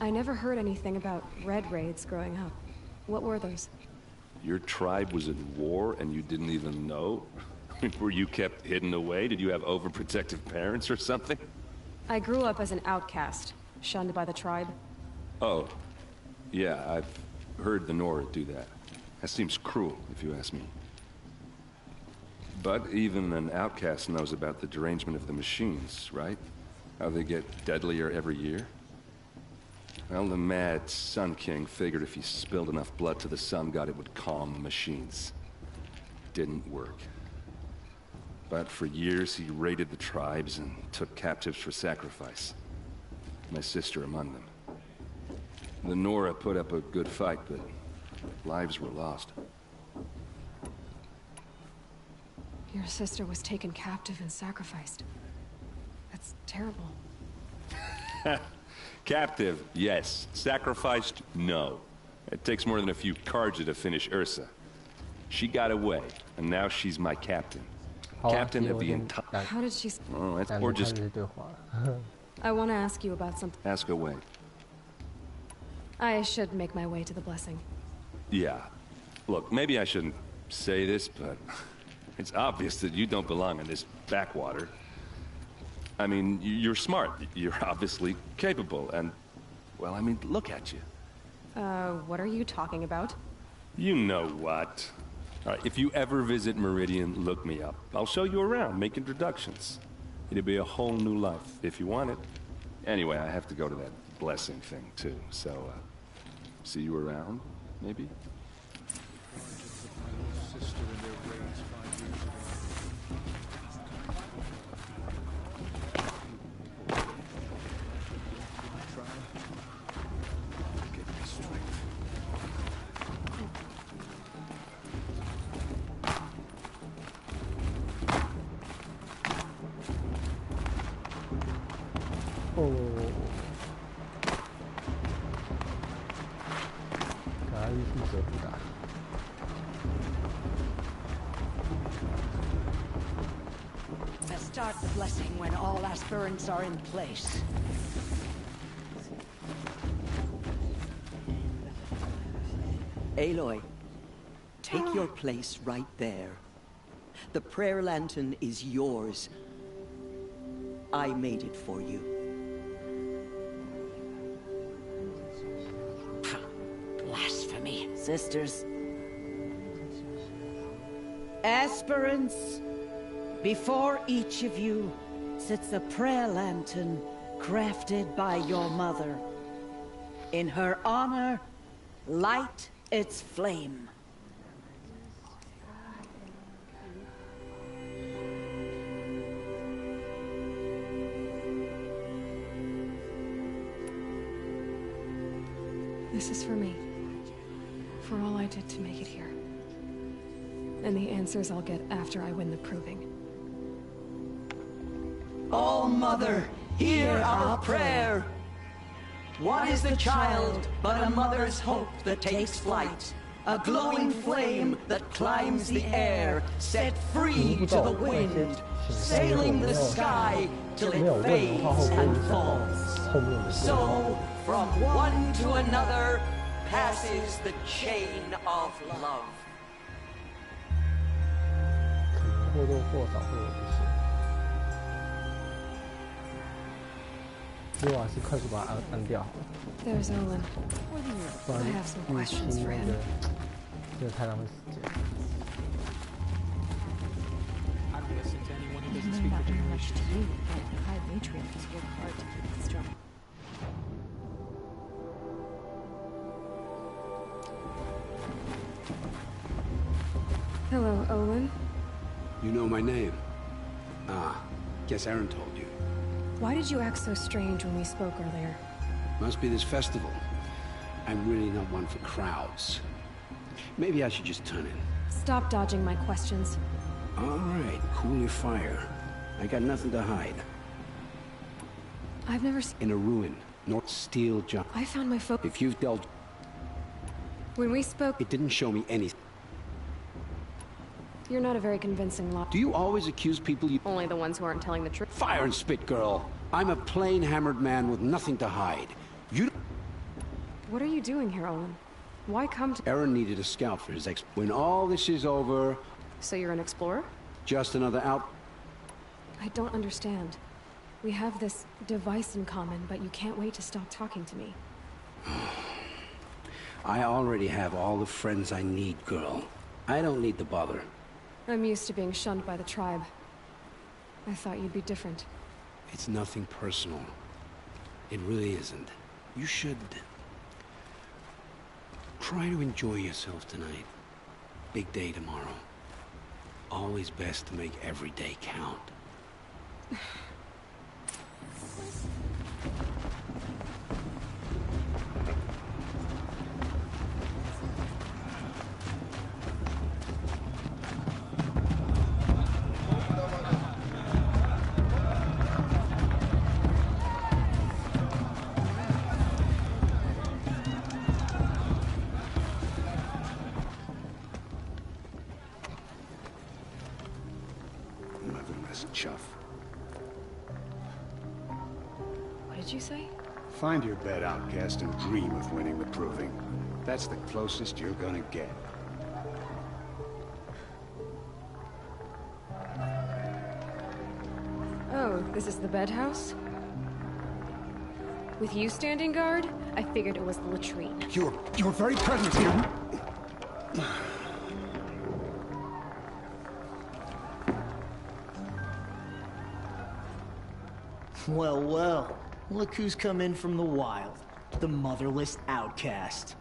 I never heard anything about Red Raids growing up. What were those? Your tribe was at war and you didn't even know? Were you kept hidden away? Did you have overprotective parents or something? I grew up as an outcast, shunned by the tribe. Oh. Yeah, I've heard the Nora do that. That seems cruel, if you ask me. But even an outcast knows about the derangement of the machines, right? How they get deadlier every year? Well, the mad Sun King figured if he spilled enough blood to the Sun God, it would calm the machines. Didn't work. But for years, he raided the tribes and took captives for sacrifice. My sister among them. The Nora put up a good fight, but lives were lost. Your sister was taken captive and sacrificed. That's terrible. Captive, yes. Sacrificed, no. It takes more than a few cards to finish Ursa. She got away, and now she's my captain. Captain of the entire... How did she... Oh, that's or just... I want to ask you about something. Ask away. I should make my way to the blessing. Yeah. Look, maybe I shouldn't say this, but it's obvious that you don't belong in this backwater. I mean, you're smart. You're obviously capable, and... Well, I mean, look at you. What are you talking about? You know what. All right, if you ever visit Meridian, look me up. I'll show you around, make introductions. It'll be a whole new life, if you want it. Anyway, I have to go to that blessing thing, too. So, see you around, maybe? Start the blessing when all aspirants are in place. Aloy, take your place right there. The prayer lantern is yours. I made it for you. Blasphemy. Sisters. Aspirants. Before each of you sits a prayer lantern crafted by your mother. In her honor, light its flame. This is for me. For all I did to make it here. And the answers I'll get after I win the proving. All Mother, hear our prayer. What is the child but a mother's hope that takes flight? A glowing flame that climbs the air, set free to the wind, sailing the sky till it fades and falls. So, from one to another, passes the chain of love. 或多或少会有一些。所以我还是快速把它按掉好了。There's Olin. 不然 I have some questions for him. 这个太浪费时间。I don't listen to anyone who doesn't speak for generations. The High Matriarchs work hard to keep it strong. Hello, Olin. You know my name? Ah, guess Aaron told you. Why did you act so strange when we spoke earlier? Must be this festival. I'm really not one for crowds. Maybe I should just turn in. Stop dodging my questions. All right, cool your fire. I got nothing to hide. I've never In a ruin, North Steel John. I found my phone. If you've dealt... When we spoke... It didn't show me anything. You're not a very convincing lot. Do you always accuse people you... Only the ones who aren't telling the truth. Fire and spit, girl. I'm a plain hammered man with nothing to hide. You... What are you doing here, Olin? Why come to... Aaron needed a scout for his ex... When all this is over... So you're an explorer? Just another out... I don't understand. We have this device in common, but you can't wait to stop talking to me. I already have all the friends I need, girl. I don't need the bother. I'm used to being shunned by the tribe. I thought you'd be different. It's nothing personal. It really isn't. You should try to enjoy yourself tonight. Big day tomorrow. Always best to make every day count. Chuff. What did you say? Find your bed, outcast, and dream of winning the proving. That's the closest you're gonna get. Oh, this is the bed house? With you standing guard, I figured it was the latrine. Your very presence here... Well, well. Look who's come in from the wild. The motherless outcast.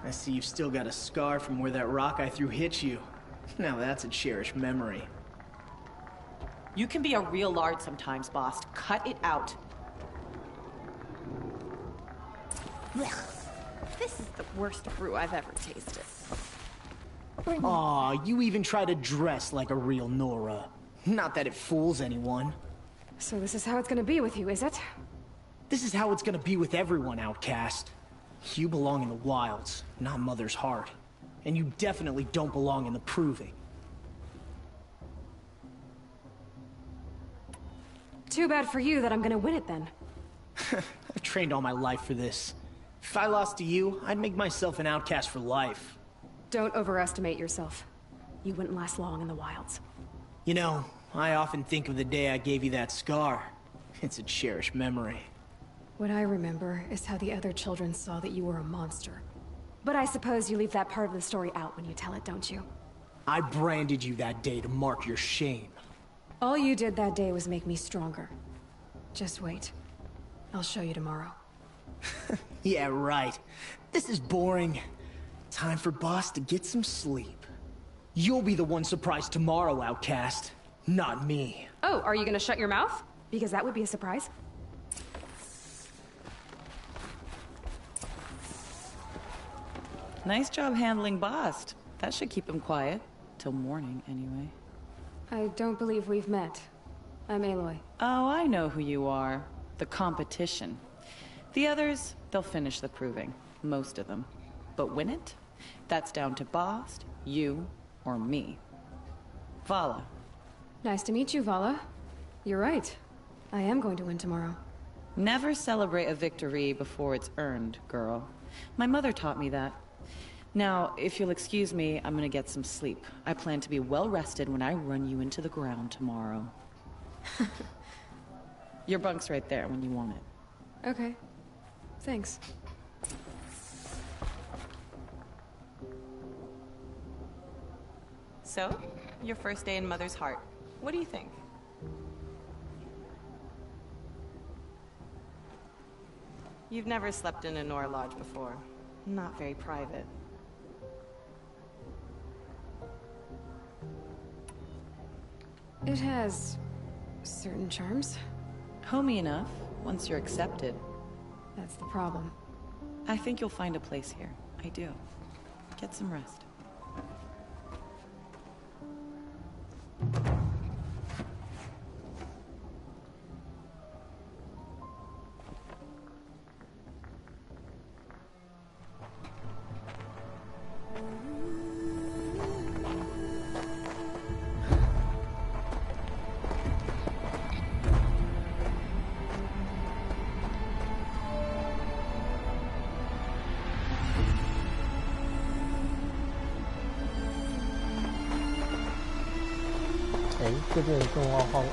I see you've still got a scar from where that rock I threw hit you. Now that's a cherished memory. You can be a real lard sometimes, boss. Cut it out. This is the worst brew I've ever tasted. Aw, you even try to dress like a real Nora. Not that it fools anyone. So this is how it's gonna be with you, is it? This is how it's gonna be with everyone, outcast. You belong in the wilds, not Mother's heart. And you definitely don't belong in the proving. Too bad for you that I'm gonna win it then. I've trained all my life for this. If I lost to you, I'd make myself an outcast for life. Don't overestimate yourself. You wouldn't last long in the wilds. You know, I often think of the day I gave you that scar. It's a cherished memory. What I remember is how the other children saw that you were a monster. But I suppose you leave that part of the story out when you tell it, don't you? I branded you that day to mark your shame. All you did that day was make me stronger. Just wait. I'll show you tomorrow. Yeah, right. This is boring. Time for Boss to get some sleep. You'll be the one surprised tomorrow, outcast. Not me. Oh, are you gonna shut your mouth? Because that would be a surprise. Nice job handling Bast. That should keep him quiet. Till morning, anyway. I don't believe we've met. I'm Aloy. Oh, I know who you are. The competition. The others, they'll finish the proving. Most of them. But win it? That's down to Bast, you, or me. Vala. Nice to meet you, Vala. You're right. I am going to win tomorrow. Never celebrate a victory before it's earned, girl. My mother taught me that. Now, if you'll excuse me, I'm gonna get some sleep. I plan to be well rested when I run you into the ground tomorrow. Your bunk's right there when you want it. Okay. Thanks. So, your first day in Mother's heart. What do you think? You've never slept in a Nora lodge before. Not very private. It has certain charms. Homey enough, once you're accepted. That's the problem. I think you'll find a place here. I do. Get some rest.哎，这边的动画放了。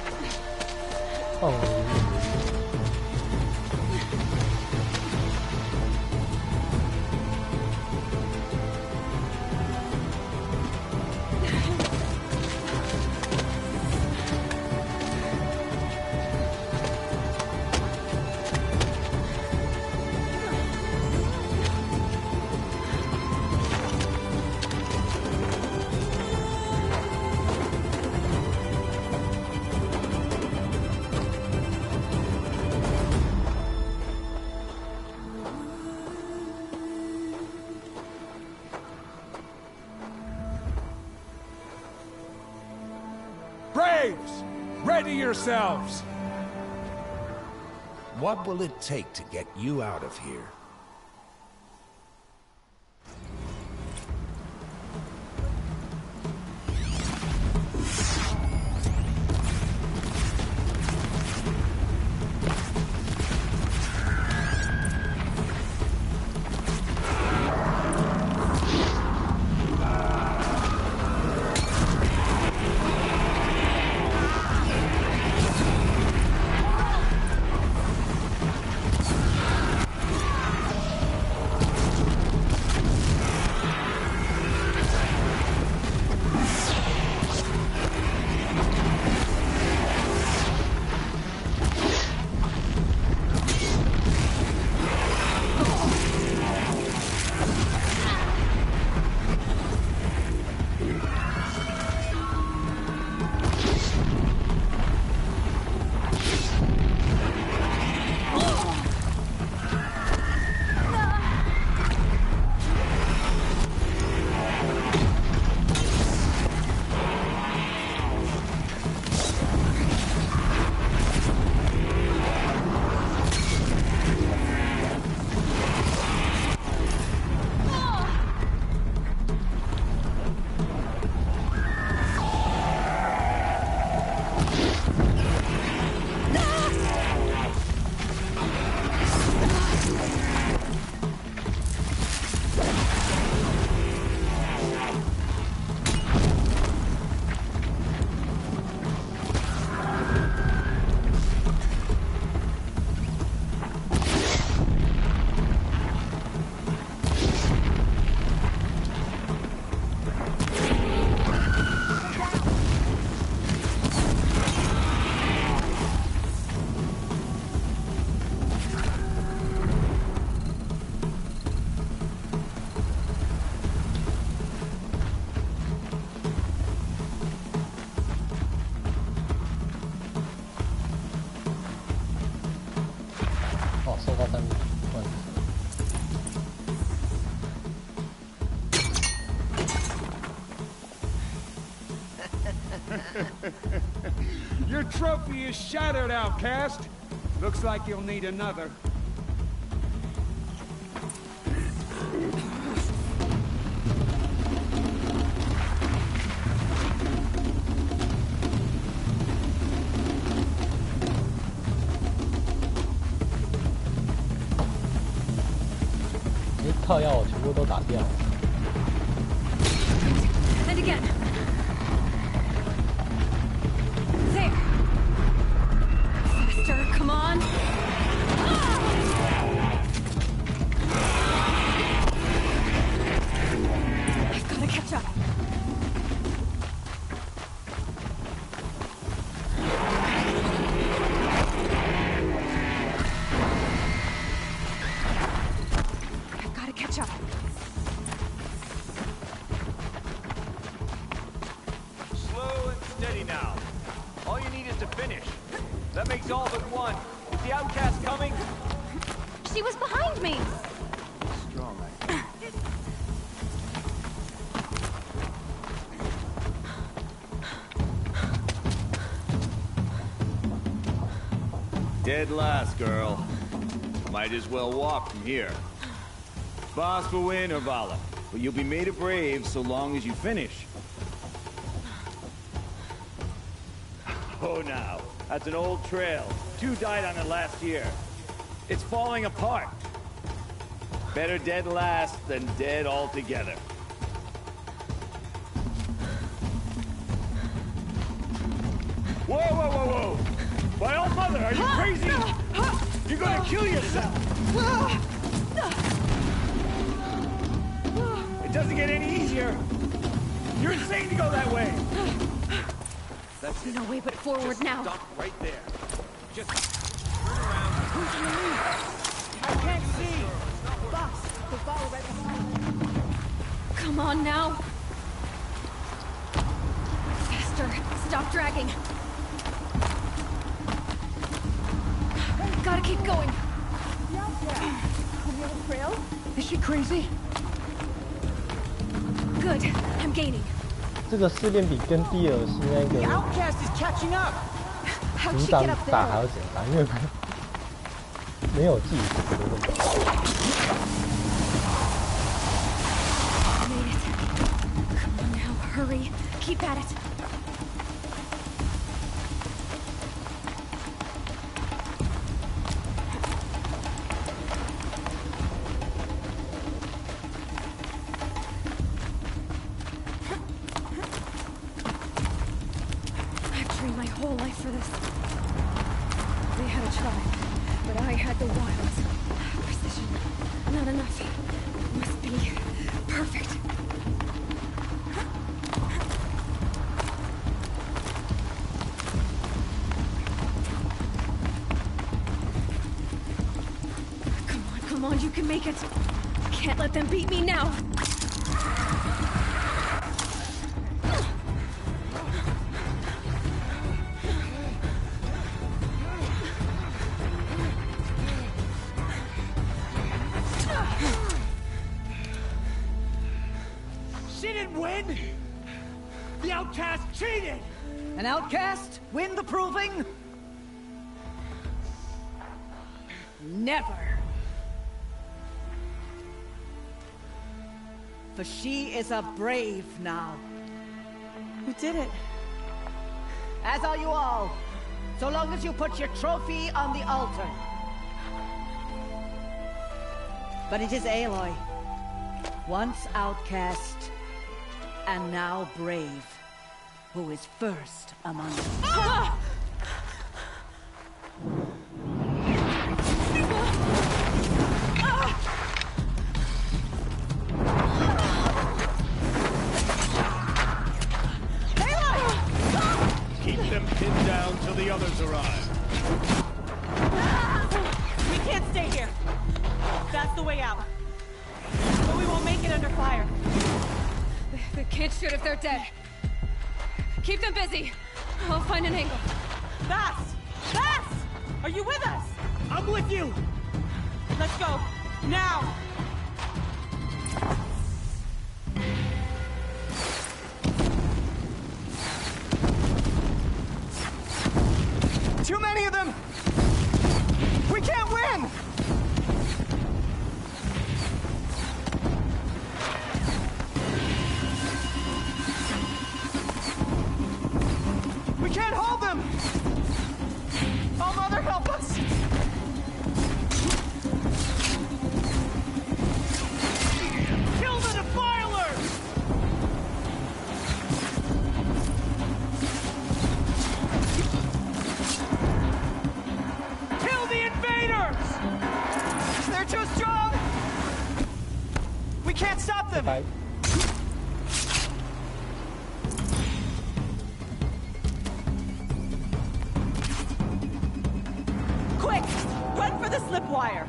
Braves, ready yourselves! What will it take to get you out of here? Your trophy is shattered, outcast. Looks like you'll need another. And again. There. Faster, come on. I've got to catch up. I've got to catch up. Slow and steady now. All you need is to finish. That makes all but one. Is the outcast coming? She was behind me. Strong. Dead last, girl. Might as well walk from here. Boss will win or Vala, but you'll be made a brave so long as you finish. Oh, now. That's an old trail. 2 died on it last year. It's falling apart. Better dead last than dead altogether. Whoa, whoa, whoa, whoa! My old mother, are you crazy? You're gonna kill yourself! It doesn't get any easier. You're insane to go that way. That's No way but forward now. Stop right there. Just turn around. Who's in the lead? I can't see. Boss, the ball right behind. Come on now. Faster. Stop dragging. Gotta keep going. Is she crazy? Good. I'm gaining. 这个试炼比跟第二是那个组长打还要简单，因为没有技术的问题。Made it. Come on now, hurry. Keep at it. I've trained my whole life for this. They had a tribe, but I had the wilds. Precision, not enough. It must be perfect. Come on, you can make it. Can't let them beat me now. She didn't win! The outcast cheated! An outcast win the proving? Never! For she is a brave now. You did it. As are you all. So long as you put your trophy on the altar. But it is Aloy. Once outcast, and now brave, who is first among us. Ah! Keep them pinned down till the others arrive. We can't stay here. That's the way out. But we won't make it under fire. They can't shoot if they're dead. Keep them busy. I'll find an angle. Bass! Bass! Are you with us? I'm with you! Let's go. Now! Too many of them! We can't win! We can't hold them! Oh, Mother, help us! Kill the defilers! Kill the invaders! They're too strong! We can't stop them! Bye. Quick! Run for the slip wire!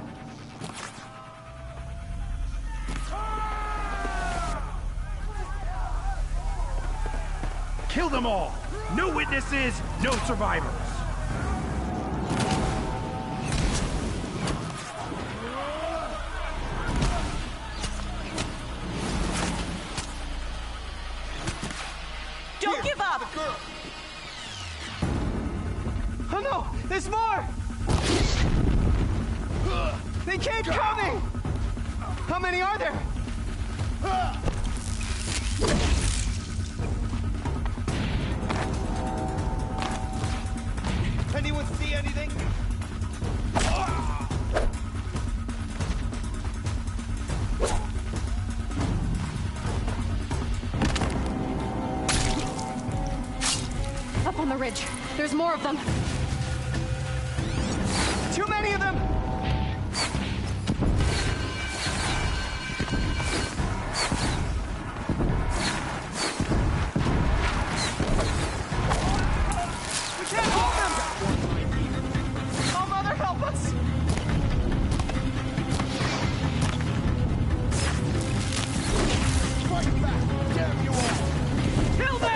Kill them all! No witnesses, no survivors! Don't give up! Oh no! There's more! They keep coming! How many are there? Anyone see anything? Up on the ridge. There's more of them. Too many of them! We can't hold them! Oh, Mother, help us! Fight back! Damn you all! Kill them!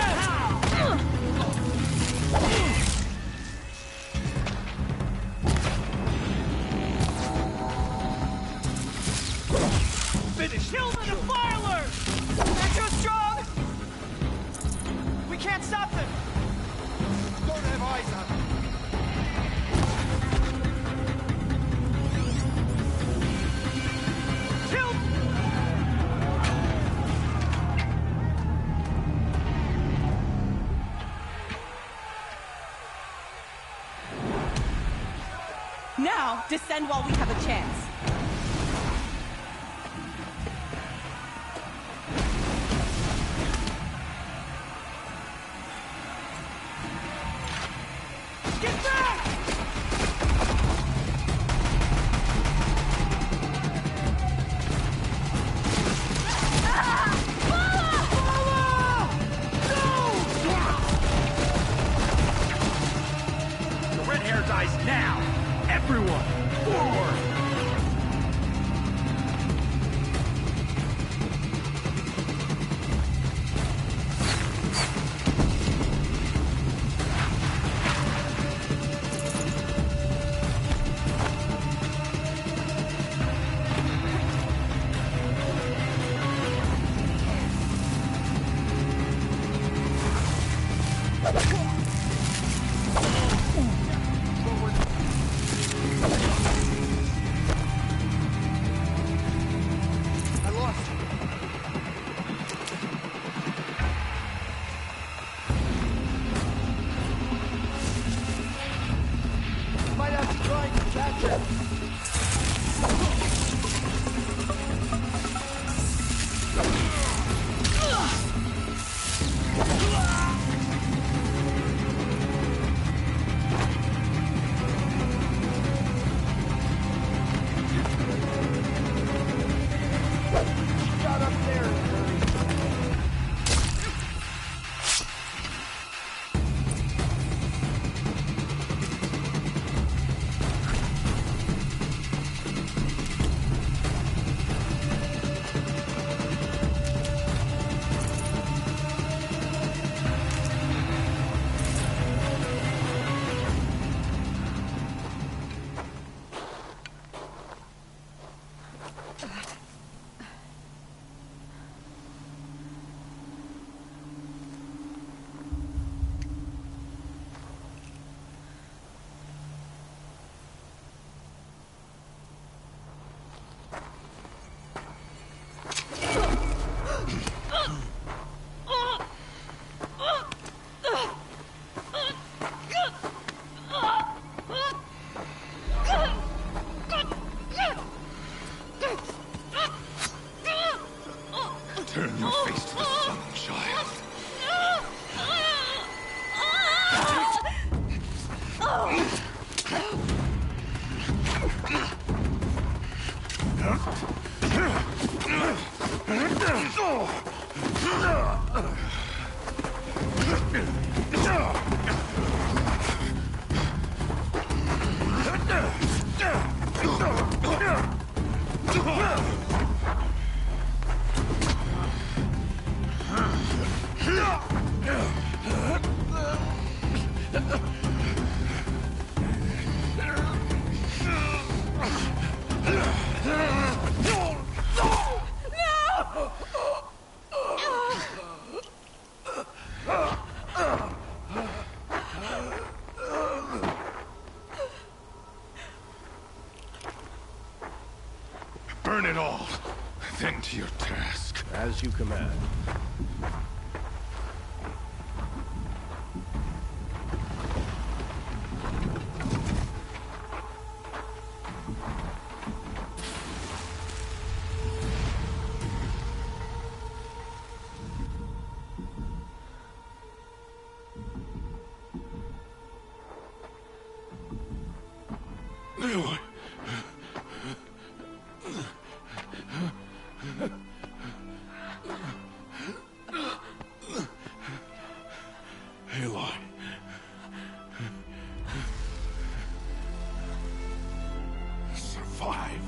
Now, descend while we have a chance. Get back! The red hair dies now! Everyone, forward! Turn your face to the sun, child. Burn it all, then to your task. As you command. Aloy. Aloy. Survive.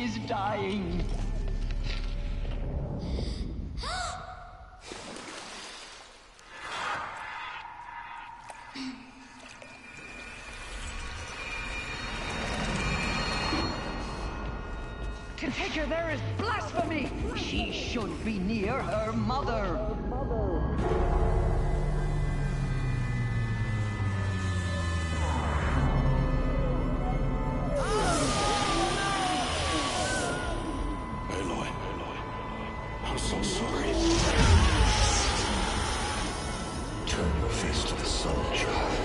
is dying. To take her there is blasphemy! She should be near her mother! Aloy, I'm so sorry. Turn your face to the sun, child.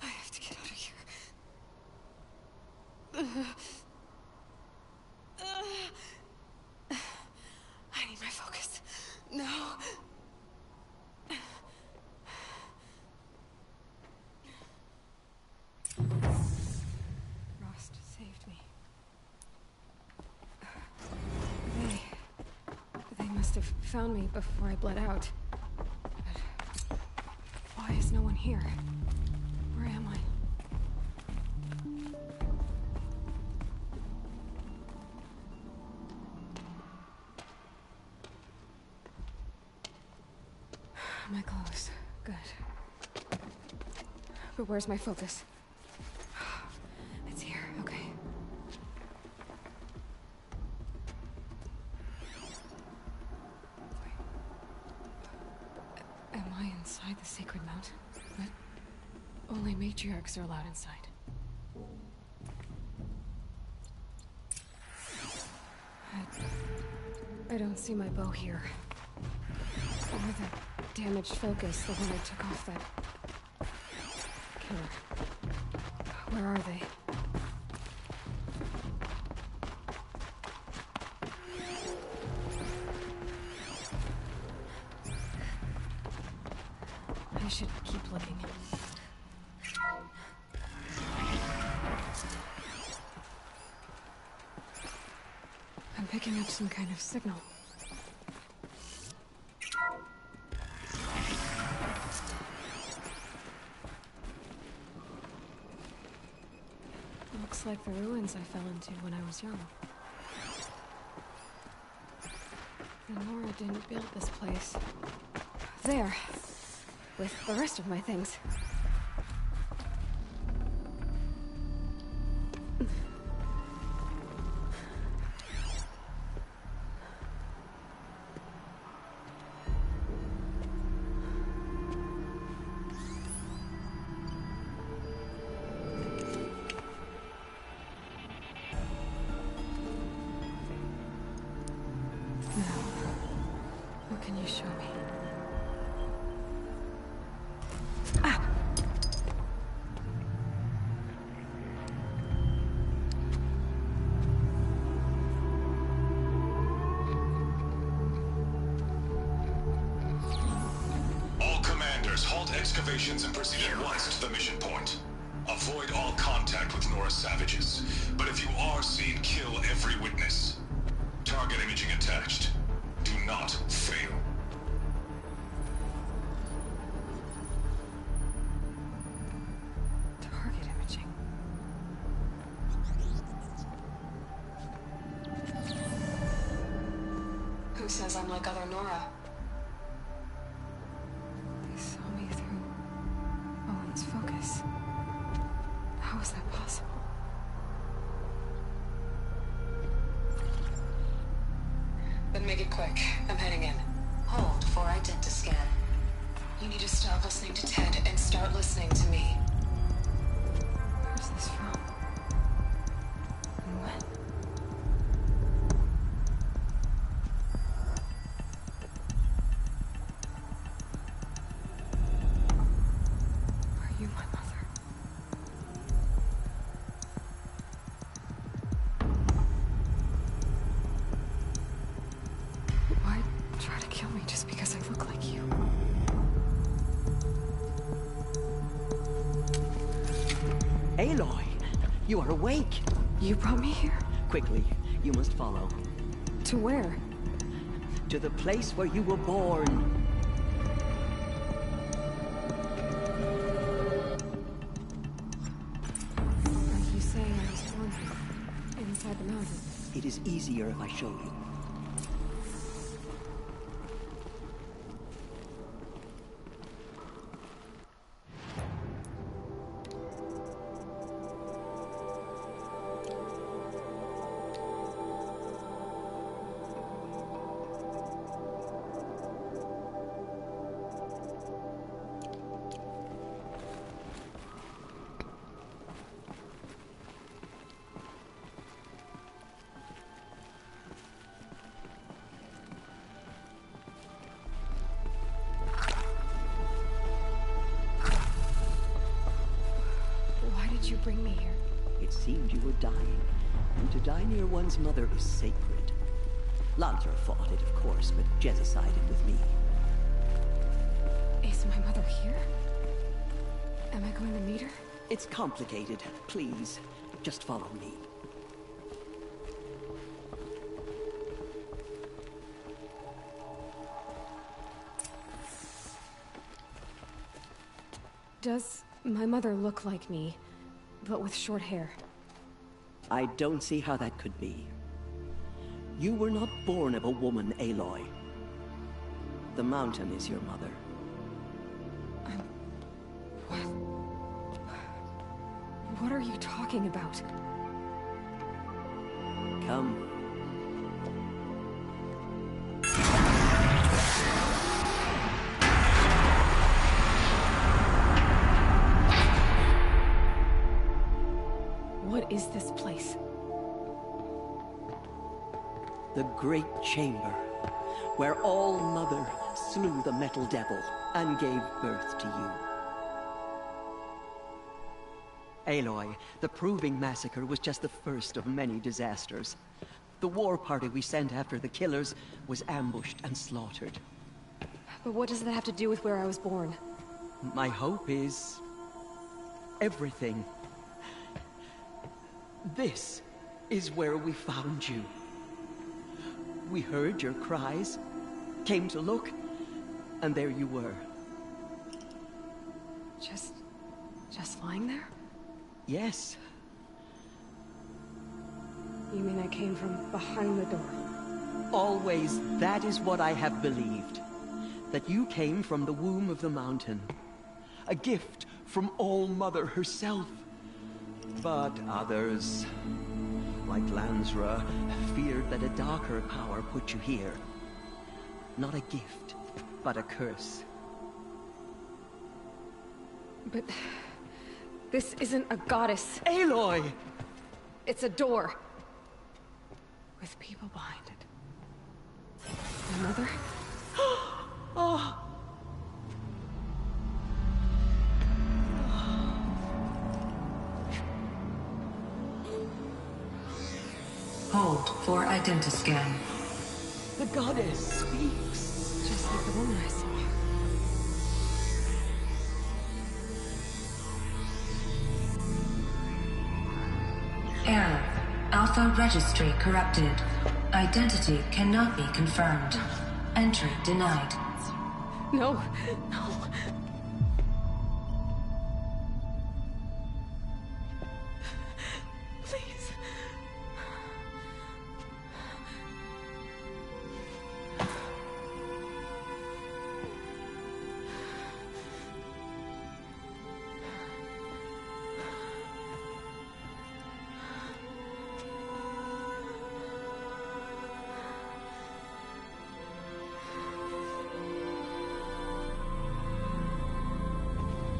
I have to get out of here. I need my focus. No. Rost saved me. They must have found me before I bled out. But why is no one here? Where am I? My clothes. Good. But where's my focus? It's here. Okay. Am I inside the sacred mount? But only matriarchs are allowed inside. I don't see my bow here. Or the damaged focus, the one I took off that killer. Where are they? I should keep looking. I'm picking up some kind of signal. Looks like the ruins I fell into when I was young. The Nora didn't build this place. There. With the rest of my things. What can you show me? All commanders, halt excavations and proceed at once to the mission point. Avoid all contact with Nora savages. But if you are seen, kill every witness. Target imaging attached. Do not fail. Target imaging. Who says I'm like other Nora? They saw me through Owen's focus. How is that possible? Then make it quick. I'm heading in. Hold for identiscan. You need to stop listening to Ted and start listening to me. Where's this from? And when? Are you my mother? Aloy, you are awake. You brought me here? Quickly, you must follow. To where? To the place where you were born. Are you saying I was born inside the mountain? It is easier if I show you. You bring me here? It seemed you were dying, and to die near one's mother is sacred. Lancer fought it, of course, but Jezza sided with me. Is my mother here? Am I going to meet her? It's complicated. Please, just follow me. Does my mother look like me? But with short hair? I don't see how that could be. You were not born of a woman, Aloy. The mountain is your mother. What are you talking about? Come. What is this place? The Great Chamber, where All Mother slew the Metal Devil and gave birth to you. Aloy, the Proving Massacre was just the first of many disasters. The war party we sent after the killers was ambushed and slaughtered. But what does that have to do with where I was born? My hope is... everything. This is where we found you. We heard your cries, came to look, and there you were. Just lying there? Yes. You mean I came from behind the door? Always, that is what I have believed. That you came from the womb of the mountain. A gift from All Mother herself. But others, like Lansra, feared that a darker power put you here. Not a gift, but a curse. But... this isn't a goddess. Aloy! It's a door. With people behind it. My mother? Oh! Hold for identiscan. The goddess speaks. Just like the woman I saw. Error. Alpha registry corrupted. Identity cannot be confirmed. Entry denied. No, no. Please.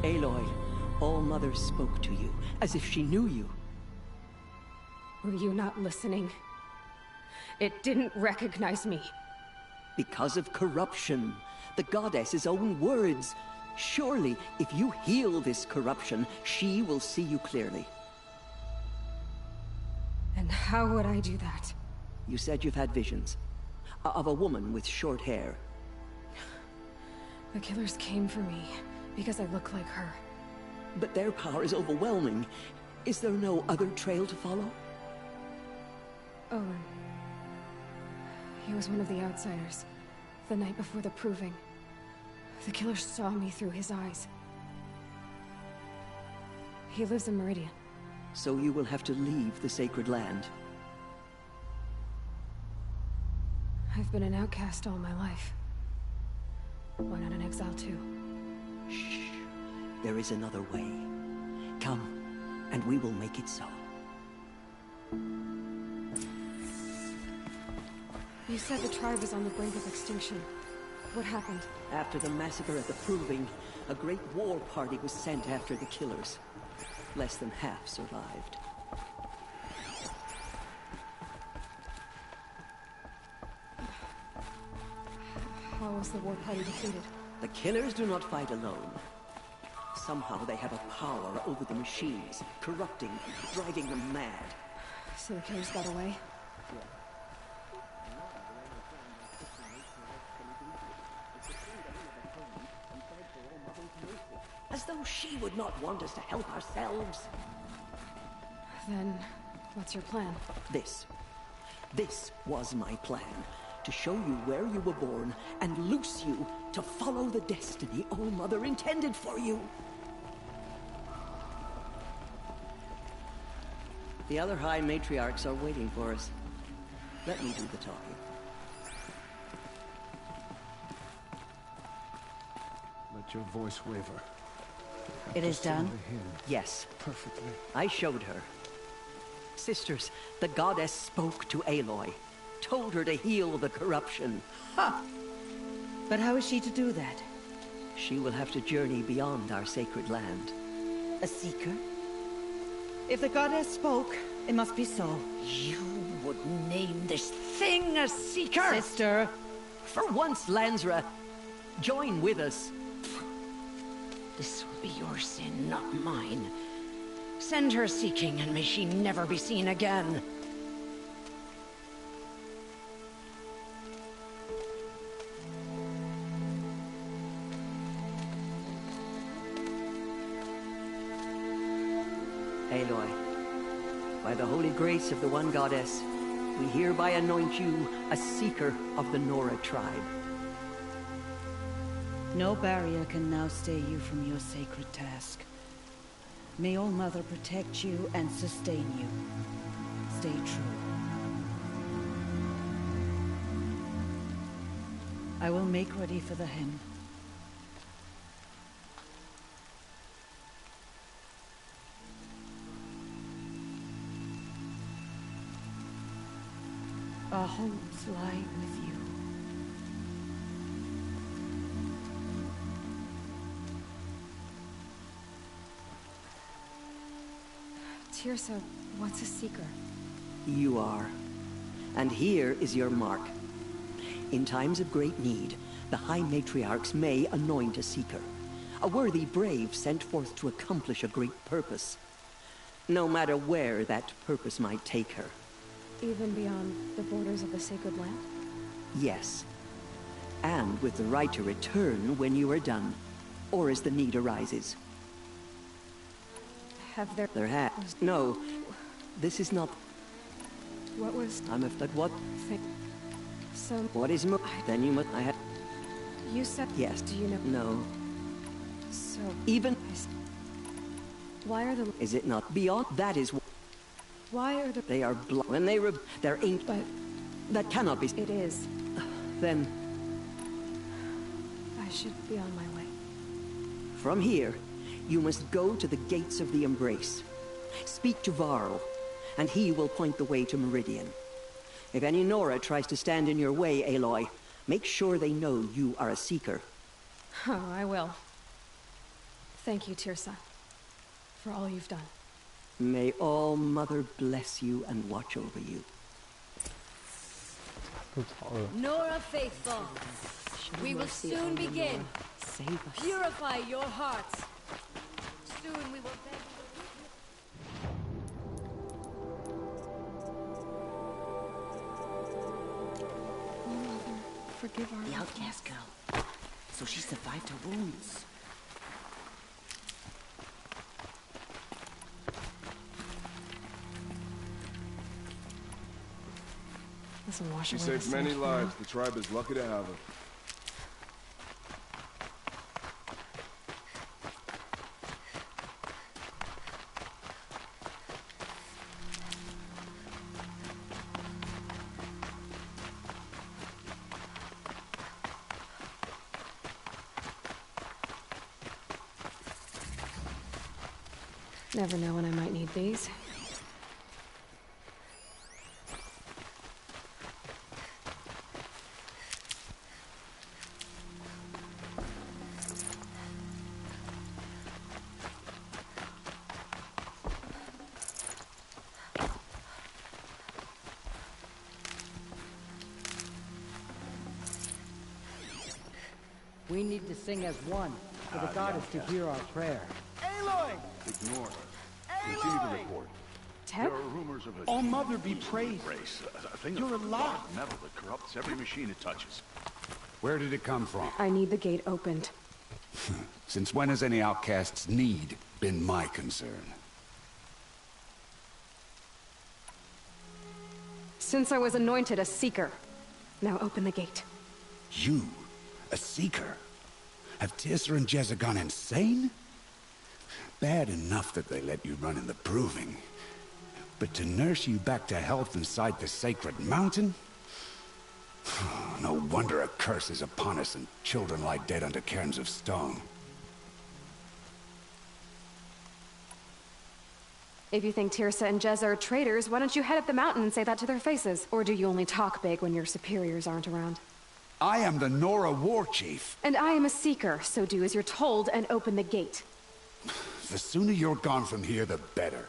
Aloy, All Mother spoke to you, as if she knew you. Were you not listening? It didn't recognize me. Because of corruption. The goddess's own words. Surely, if you heal this corruption, she will see you clearly. And how would I do that? You said you've had visions. Of a woman with short hair. The killers came for me, because I look like her. But their power is overwhelming. Is there no other trail to follow? Owen. He was one of the outsiders. The night before the proving. The killer saw me through his eyes. He lives in Meridian. So you will have to leave the sacred land. I've been an outcast all my life. Why not an exile too? Shh. There is another way. Come, and we will make it so. You said the tribe was on the brink of extinction. What happened? After the massacre at the Proving, a great war party was sent after the killers. Less than half survived. How was the war party defeated? The killers do not fight alone. Somehow they have a power over the machines, corrupting, driving them mad. So the killers got away? As though she would not want us to help ourselves. Then, what's your plan? This was my plan. To show you where you were born and loose you to follow the destiny All-Mother intended for you. The other High Matriarchs are waiting for us. Let me do the talking. Let your voice waver. It is done? Yes. Perfectly. I showed her. Sisters, the goddess spoke to Aloy. Told her to heal the corruption. Ha! But how is she to do that? She will have to journey beyond our sacred land. A seeker? If the goddess spoke, it must be so. You would name this thing a seeker? Sister! For once, Lansra, join with us. This will be your sin, not mine. Send her seeking, and may she never be seen again. Aloy, by the holy grace of the One Goddess, we hereby anoint you a seeker of the Nora tribe. No barrier can now stay you from your sacred task. May All-Mother protect you and sustain you. Stay true. I will make ready for the hen. Our hopes lie with you. Tirsa, what's a seeker? You are. And here is your mark. In times of great need, the High Matriarchs may anoint a seeker. A worthy brave sent forth to accomplish a great purpose. No matter where that purpose might take her. Even beyond the borders of the sacred land? Yes. And with the right to return when you are done, or as the need arises. Have there... There has. No. This is not... What was... I'm afraid what... So... What is... Then you must... I have... You said... Yes. Do you know... No. So... Even... Why are the... Is it not beyond? That is... Why are the... They are when they there ain't... But... That cannot be... It is. Then... I should be on my way. From here, you must go to the gates of the Embrace. Speak to Varl, and he will point the way to Meridian. If any Nora tries to stand in your way, Aloy, make sure they know you are a seeker. Oh, I will. Thank you, Tirsa, for all you've done. May All-Mother bless you and watch over you. Nora faithful, we will soon begin. Save us. Purify your hearts. Soon we will beg Mother, forgive our... The outcast girl. So she survived her wounds. This will wash She away saved the many scent lives. now. The tribe is lucky to have her. Never know when I might need these. We need to sing as one, for the goddess to hear our prayer. Aloy! Ignore her. Continue to report. Ted? There are rumors of a All Mother be praised. race, a thing You're of alive. dark metal that corrupts every machine it touches. Where did it come from? I need the gate opened. Since when has any outcast's need been my concern? Since I was anointed a seeker. Now open the gate. You, a seeker? Have Tirsa and Jezza gone insane? Bad enough that they let you run in the proving. But to nurse you back to health inside the sacred mountain? No wonder a curse is upon us and children lie dead under cairns of stone. If you think Tirsa and Jezza are traitors, why don't you head up the mountain and say that to their faces? Or do you only talk big when your superiors aren't around? I am the Nora war chief. And I am a seeker, so do as you're told and open the gate. The sooner you're gone from here, the better.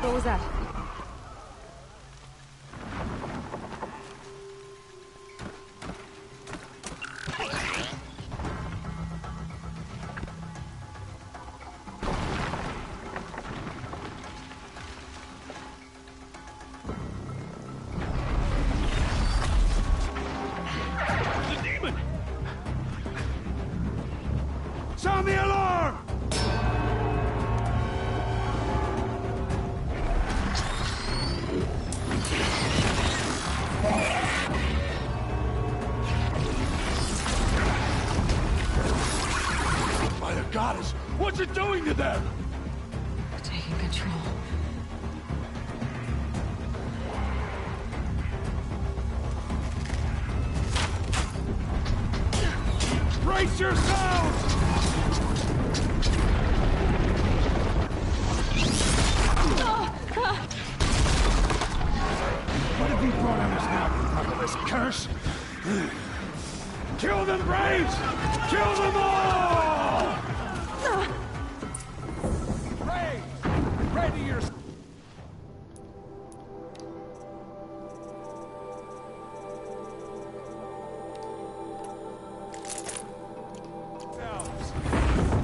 What was that? The demon! Sound the alarm! By the goddess, what's it doing to them? Taking control. Brace yourselves! What have you brought on us now, you motherless curse? Kill them, Braves! Kill them all! Braves! Ready your...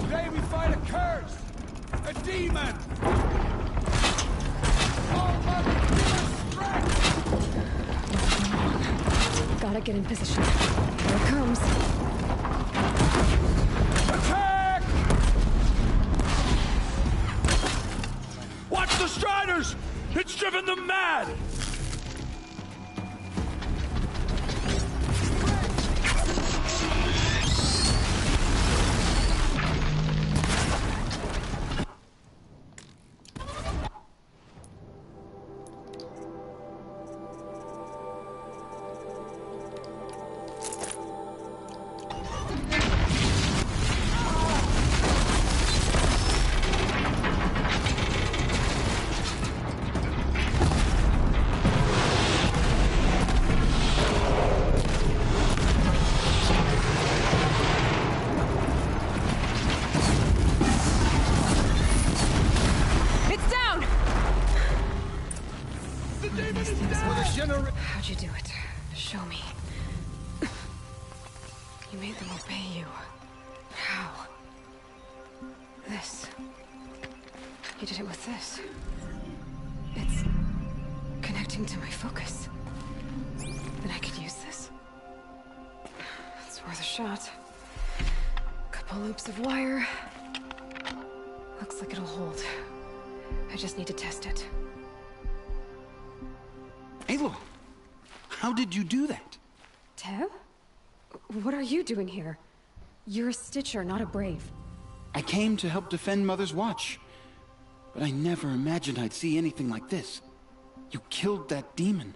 Today we fight a curse! A demon! Oh, Mother, give us strength! Gotta get in position. Here it comes. Attack! Watch the Striders! It's driven them mad! It's down! The demon is down! How'd you do it? Show me. You made them obey you. How? This. You did it with this. It's connecting to my focus. Then I could use this. It's worth a shot. Couple loops of wire. Looks like it'll hold. I just need to test it. Aloy, how did you do that? Teb? What are you doing here? You're a Stitcher, not a Brave. I came to help defend Mother's Watch, but I never imagined I'd see anything like this. You killed that demon,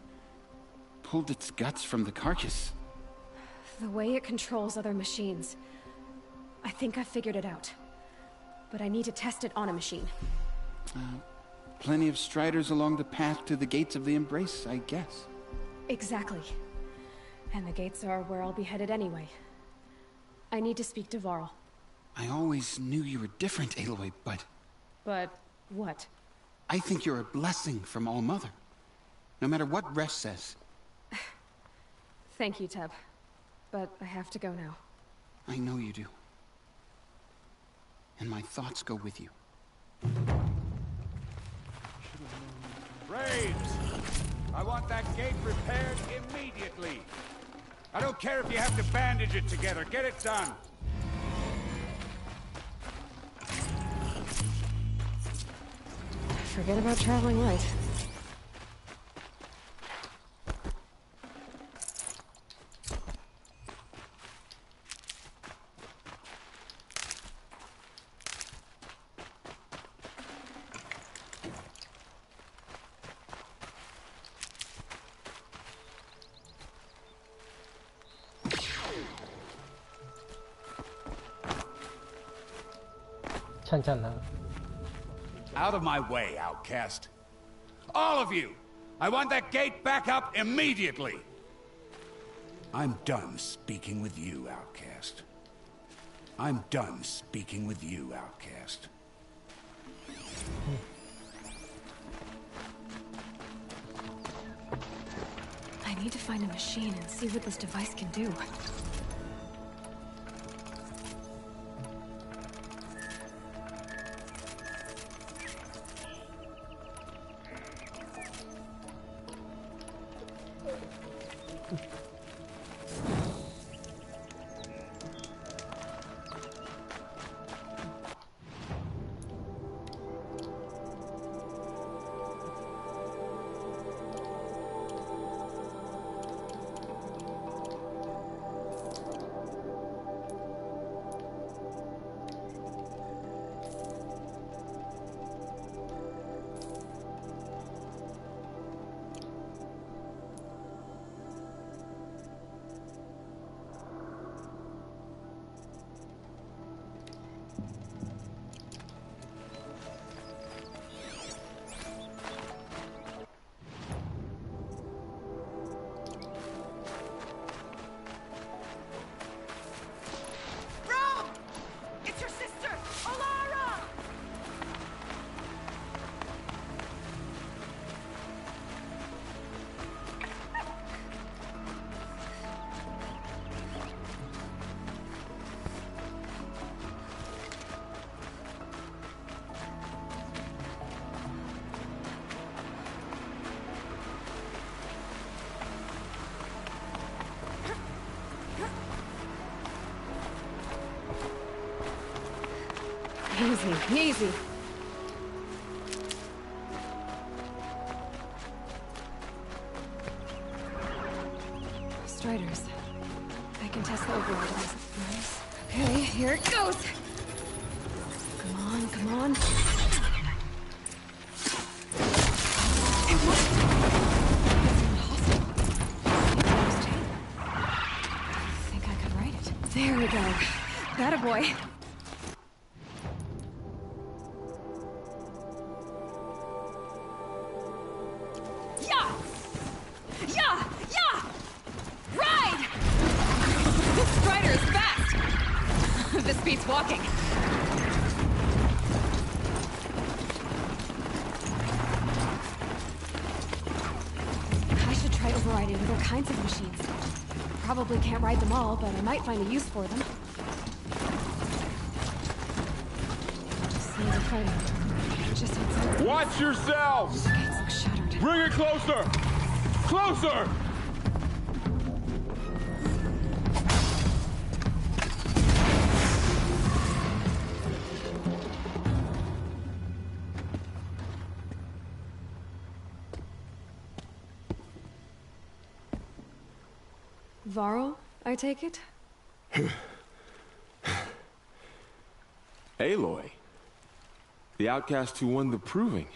pulled its guts from the carcass. The way it controls other machines. I think I figured it out. But I need to test it on a machine. Plenty of striders along the path to the gates of the Embrace, I guess. Exactly. And the gates are where I'll be headed anyway. I need to speak to Varl. I always knew you were different, Aloy, but... But what? I think you're a blessing from All-Mother. No matter what Resh says. Thank you, Teb. But I have to go now. I know you do. And my thoughts go with you. Braves! I want that gate repaired immediately. I don't care if you have to bandage it together. Get it done. Forget about traveling light. Out of my way, outcast. All of you! I want that gate back up immediately! I'm done speaking with you, outcast. I'm done speaking with you, outcast. I need to find a machine and see what this device can do. Easy, easy. Striders. I can test the override device. Nice. Okay, here it goes. Come on, come on. I think I could write it. There we go. That a boy. Walking. I should try overriding other kinds of machines. Probably can't ride them all, but I might find a use for them. Scenes of fighting. Just outside. Watch yourselves! Gates look shuttered. Bring it closer! Closer! Varl, I take it? Aloy. The outcast who won the proving.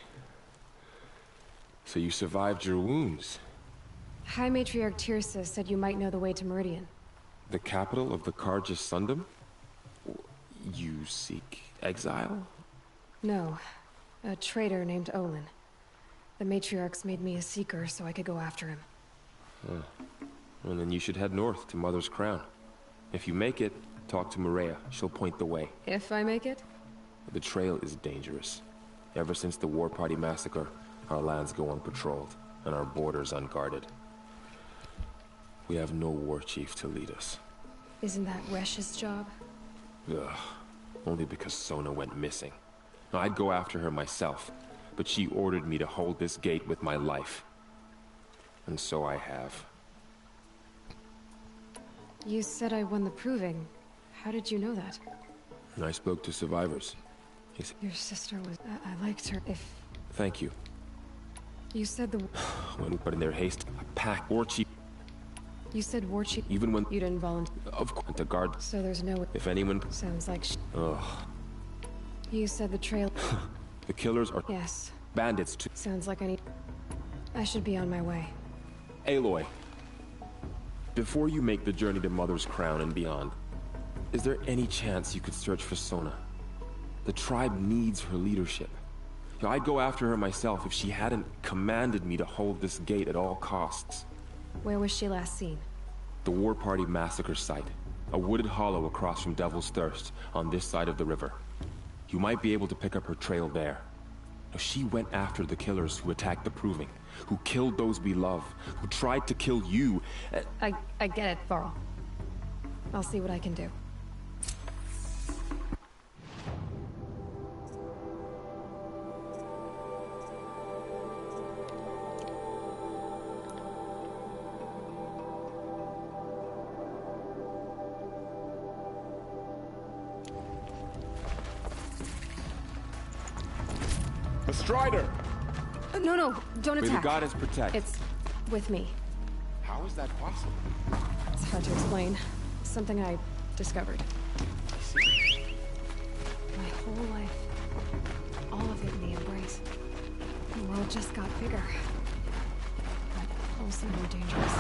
So you survived your wounds. High Matriarch Tirsa said you might know the way to Meridian. The capital of the Carja Sundom? You seek exile? No. A traitor named Olin. The Matriarchs made me a seeker so I could go after him. Well, then you should head north to Mother's Crown. If you make it, talk to Maria. She'll point the way. If I make it? The trail is dangerous. Ever since the War Party massacre, our lands go unpatrolled, and our borders unguarded. We have no war chief to lead us. Isn't that Resh's job? Ugh. Only because Sona went missing. Now, I'd go after her myself, but she ordered me to hold this gate with my life. And so I have. You said I won the proving. How did you know that? I spoke to survivors. Your sister was... I liked her. If... Thank you. You said the... But in their haste, a pack war chief... You said war chief... Even when... You didn't volunteer. Of course, the guard... So there's no... If anyone... Sounds like Ugh. You said the trail... The killers are... Yes. Bandits too. Sounds like I should be on my way. Aloy. Before you make the journey to Mother's Crown and beyond, is there any chance you could search for Sona? The tribe needs her leadership. I'd go after her myself if she hadn't commanded me to hold this gate at all costs. Where was she last seen? The War Party massacre site. A wooded hollow across from Devil's Thirst, on this side of the river. You might be able to pick up her trail there. She went after the killers who attacked the Proving, who killed those we love, who tried to kill you. I get it, Varl. I'll see what I can do. A Strider! No, don't attack. May the goddess protect. It's with me. How is that possible? It's hard to explain. Something I discovered. My whole life. All of it in the embrace. The world just got bigger. But also more dangerous.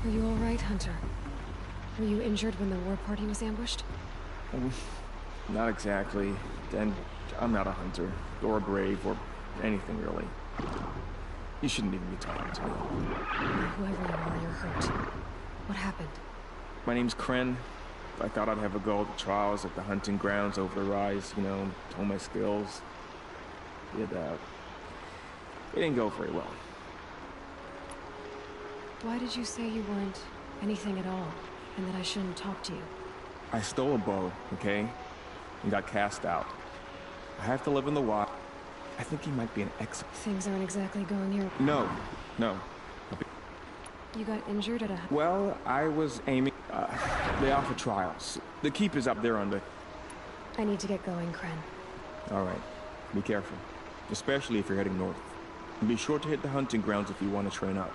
Are you all right, Hunter? Were you injured when the war party was ambushed? Not exactly. And I'm not a hunter, or a brave, or anything really. You shouldn't even be talking to me. Whoever you are, you're hurt. What happened? My name's Kren. I thought I'd have a go at the trials at the hunting grounds over the rise, you know, hone my skills. It didn't go very well. Why did you say you weren't anything at all, and that I shouldn't talk to you? I stole a bow, okay? And got cast out. I have to live in the wild. I think he might be an exile. Things aren't exactly going your... No. You got injured at a... Well, I was aiming... they offer trials. The keep is up there on the... I need to get going, Kren. Alright. Be careful. Especially if you're heading north. And be sure to hit the hunting grounds if you want to train up.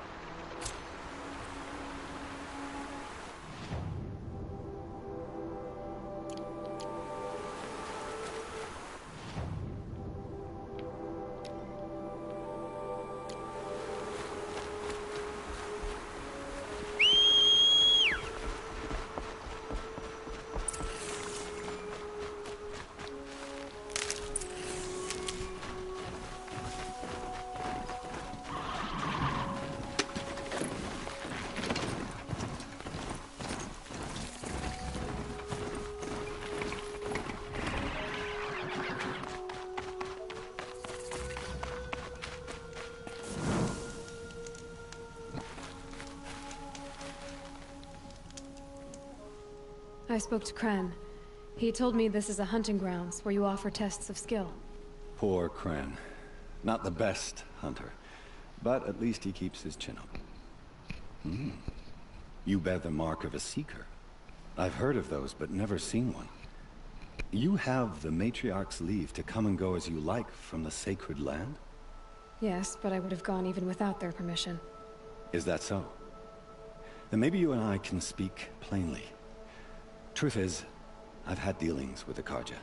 I spoke to Kren. He told me this is a hunting grounds where you offer tests of skill. Poor Kren. Not the best hunter, but at least he keeps his chin up. You bear the mark of a seeker. I've heard of those, but never seen one. You have the matriarch's leave to come and go as you like from the sacred land? Yes, but I would have gone even without their permission. Is that so? Then maybe you and I can speak plainly. Truth is, I've had dealings with the Karja.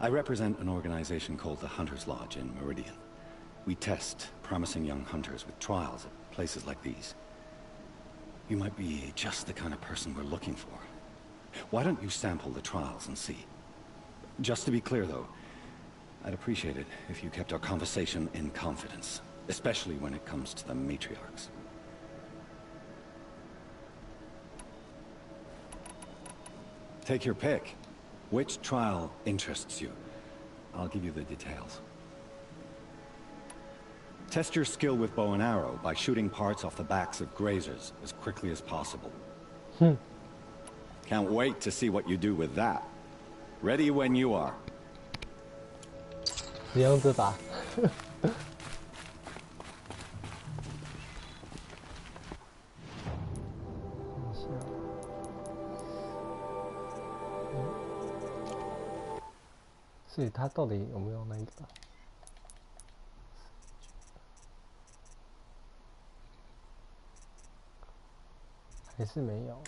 I represent an organization called the Hunter's Lodge in Meridian. We test promising young hunters with trials at places like these. You might be just the kind of person we're looking for. Why don't you sample the trials and see? Just to be clear, though, I'd appreciate it if you kept our conversation in confidence, especially when it comes to the matriarchs. Take your pick. Which trial interests you? I'll give you the details. Test your skill with bow and arrow by shooting parts off the backs of grazers as quickly as possible. Can't wait to see what you do with that. Ready when you are. 这样子吧。所以他到底有没有那个？还是没有？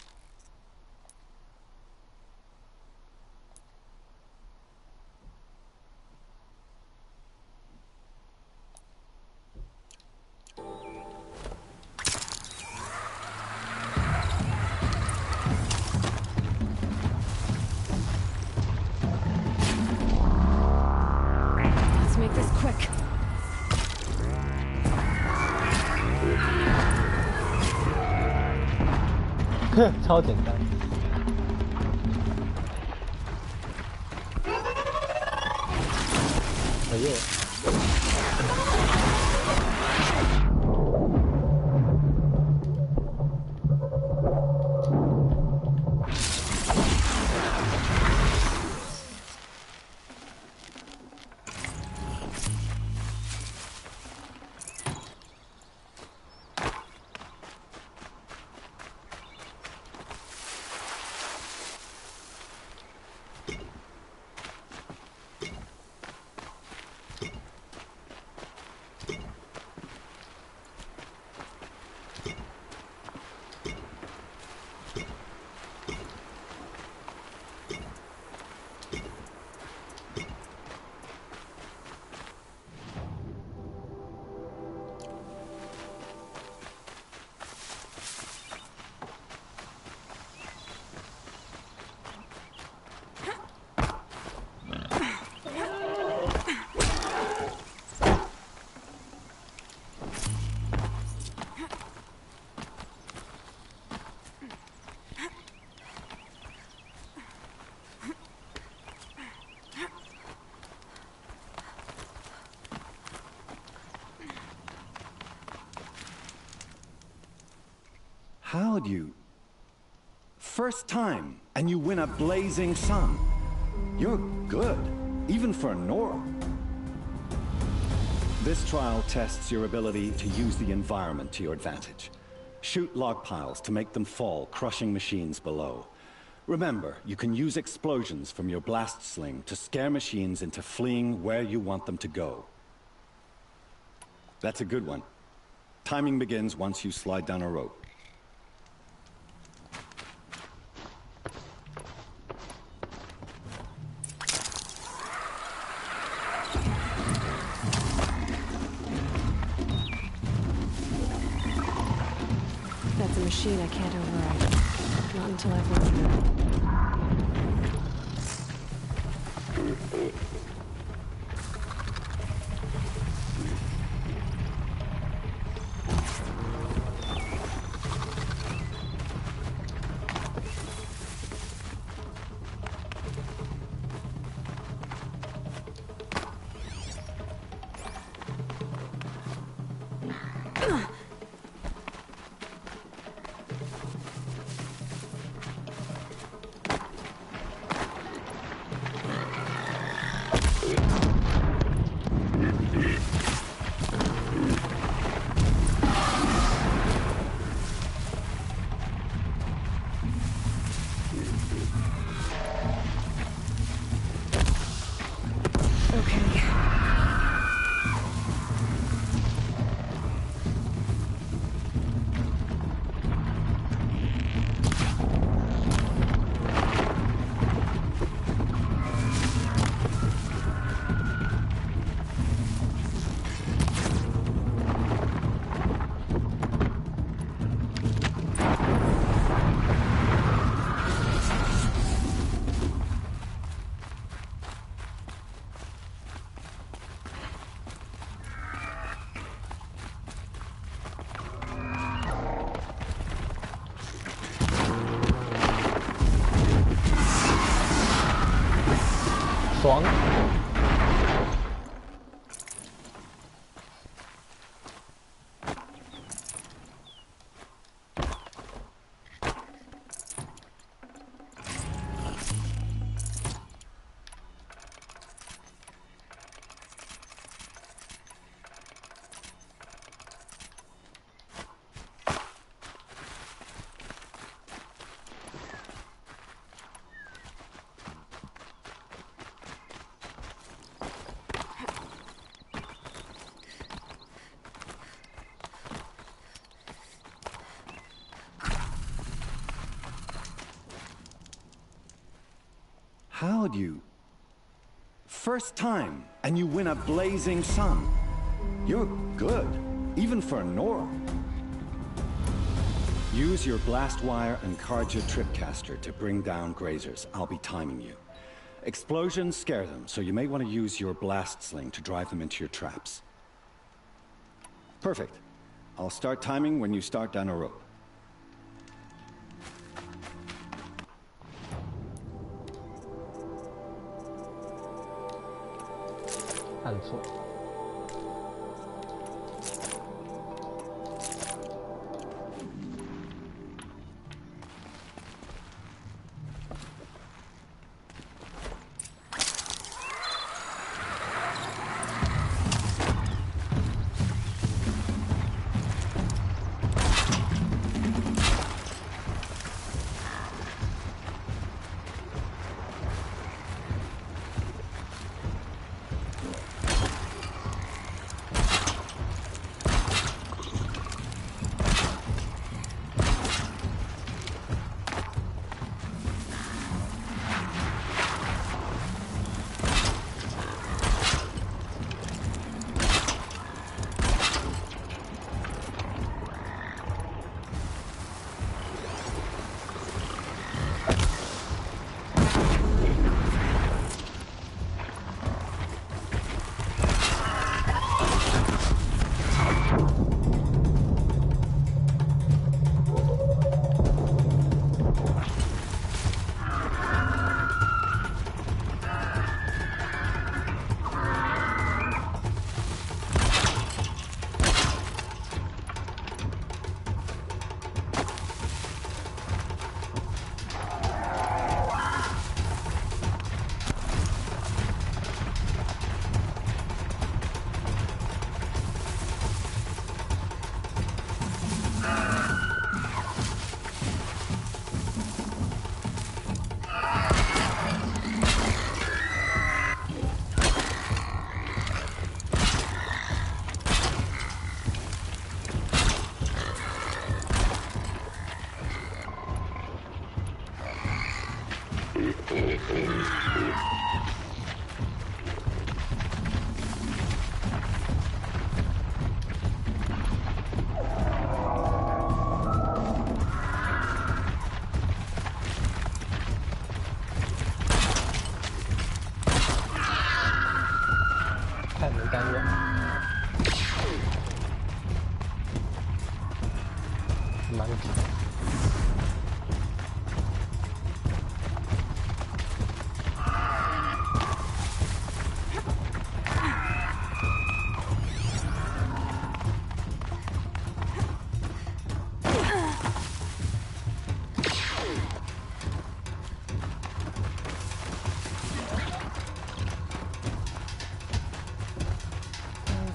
超简单。哎呦！How'd you... First time, and you win a blazing sun. You're good, even for Nora. This trial tests your ability to use the environment to your advantage. Shoot log piles to make them fall, crushing machines below. Remember, you can use explosions from your blast sling to scare machines into fleeing where you want them to go. That's a good one. Timing begins once you slide down a rope. That's a machine I can't override. Not until I've won through. 爽。How'd you? First time, and you win a blazing sun. You're good, even for Nora. Use your blast wire and Karja tripcaster to bring down grazers. I'll be timing you. Explosions scare them, so you may want to use your blast sling to drive them into your traps. Perfect. I'll start timing when you start down a rope. 按错。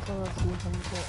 这个10分过。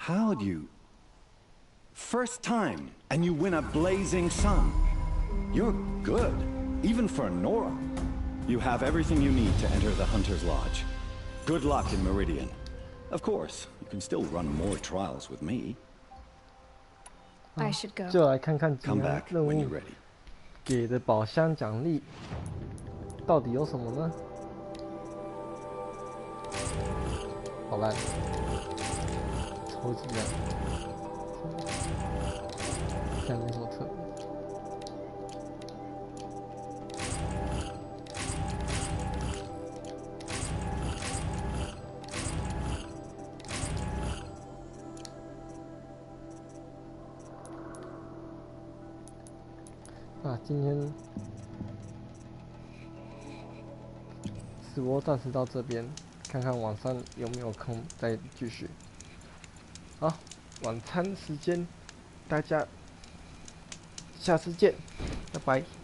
How'd you... First time, and you win a blazing sun. You're good, even for Nora. You have everything you need to enter the Hunter's Lodge. Good luck in Meridian. Of course, you can still run more trials with me. I should go. 就来看看今 Come 天 back 任 when 务 you're ready. 给的宝箱奖励到底有什么呢？好烂，抽几样，现在没什么特别。今天直播暂时到这边，看看晚上有没有空再继续。好，晚餐时间，大家下次见，拜拜。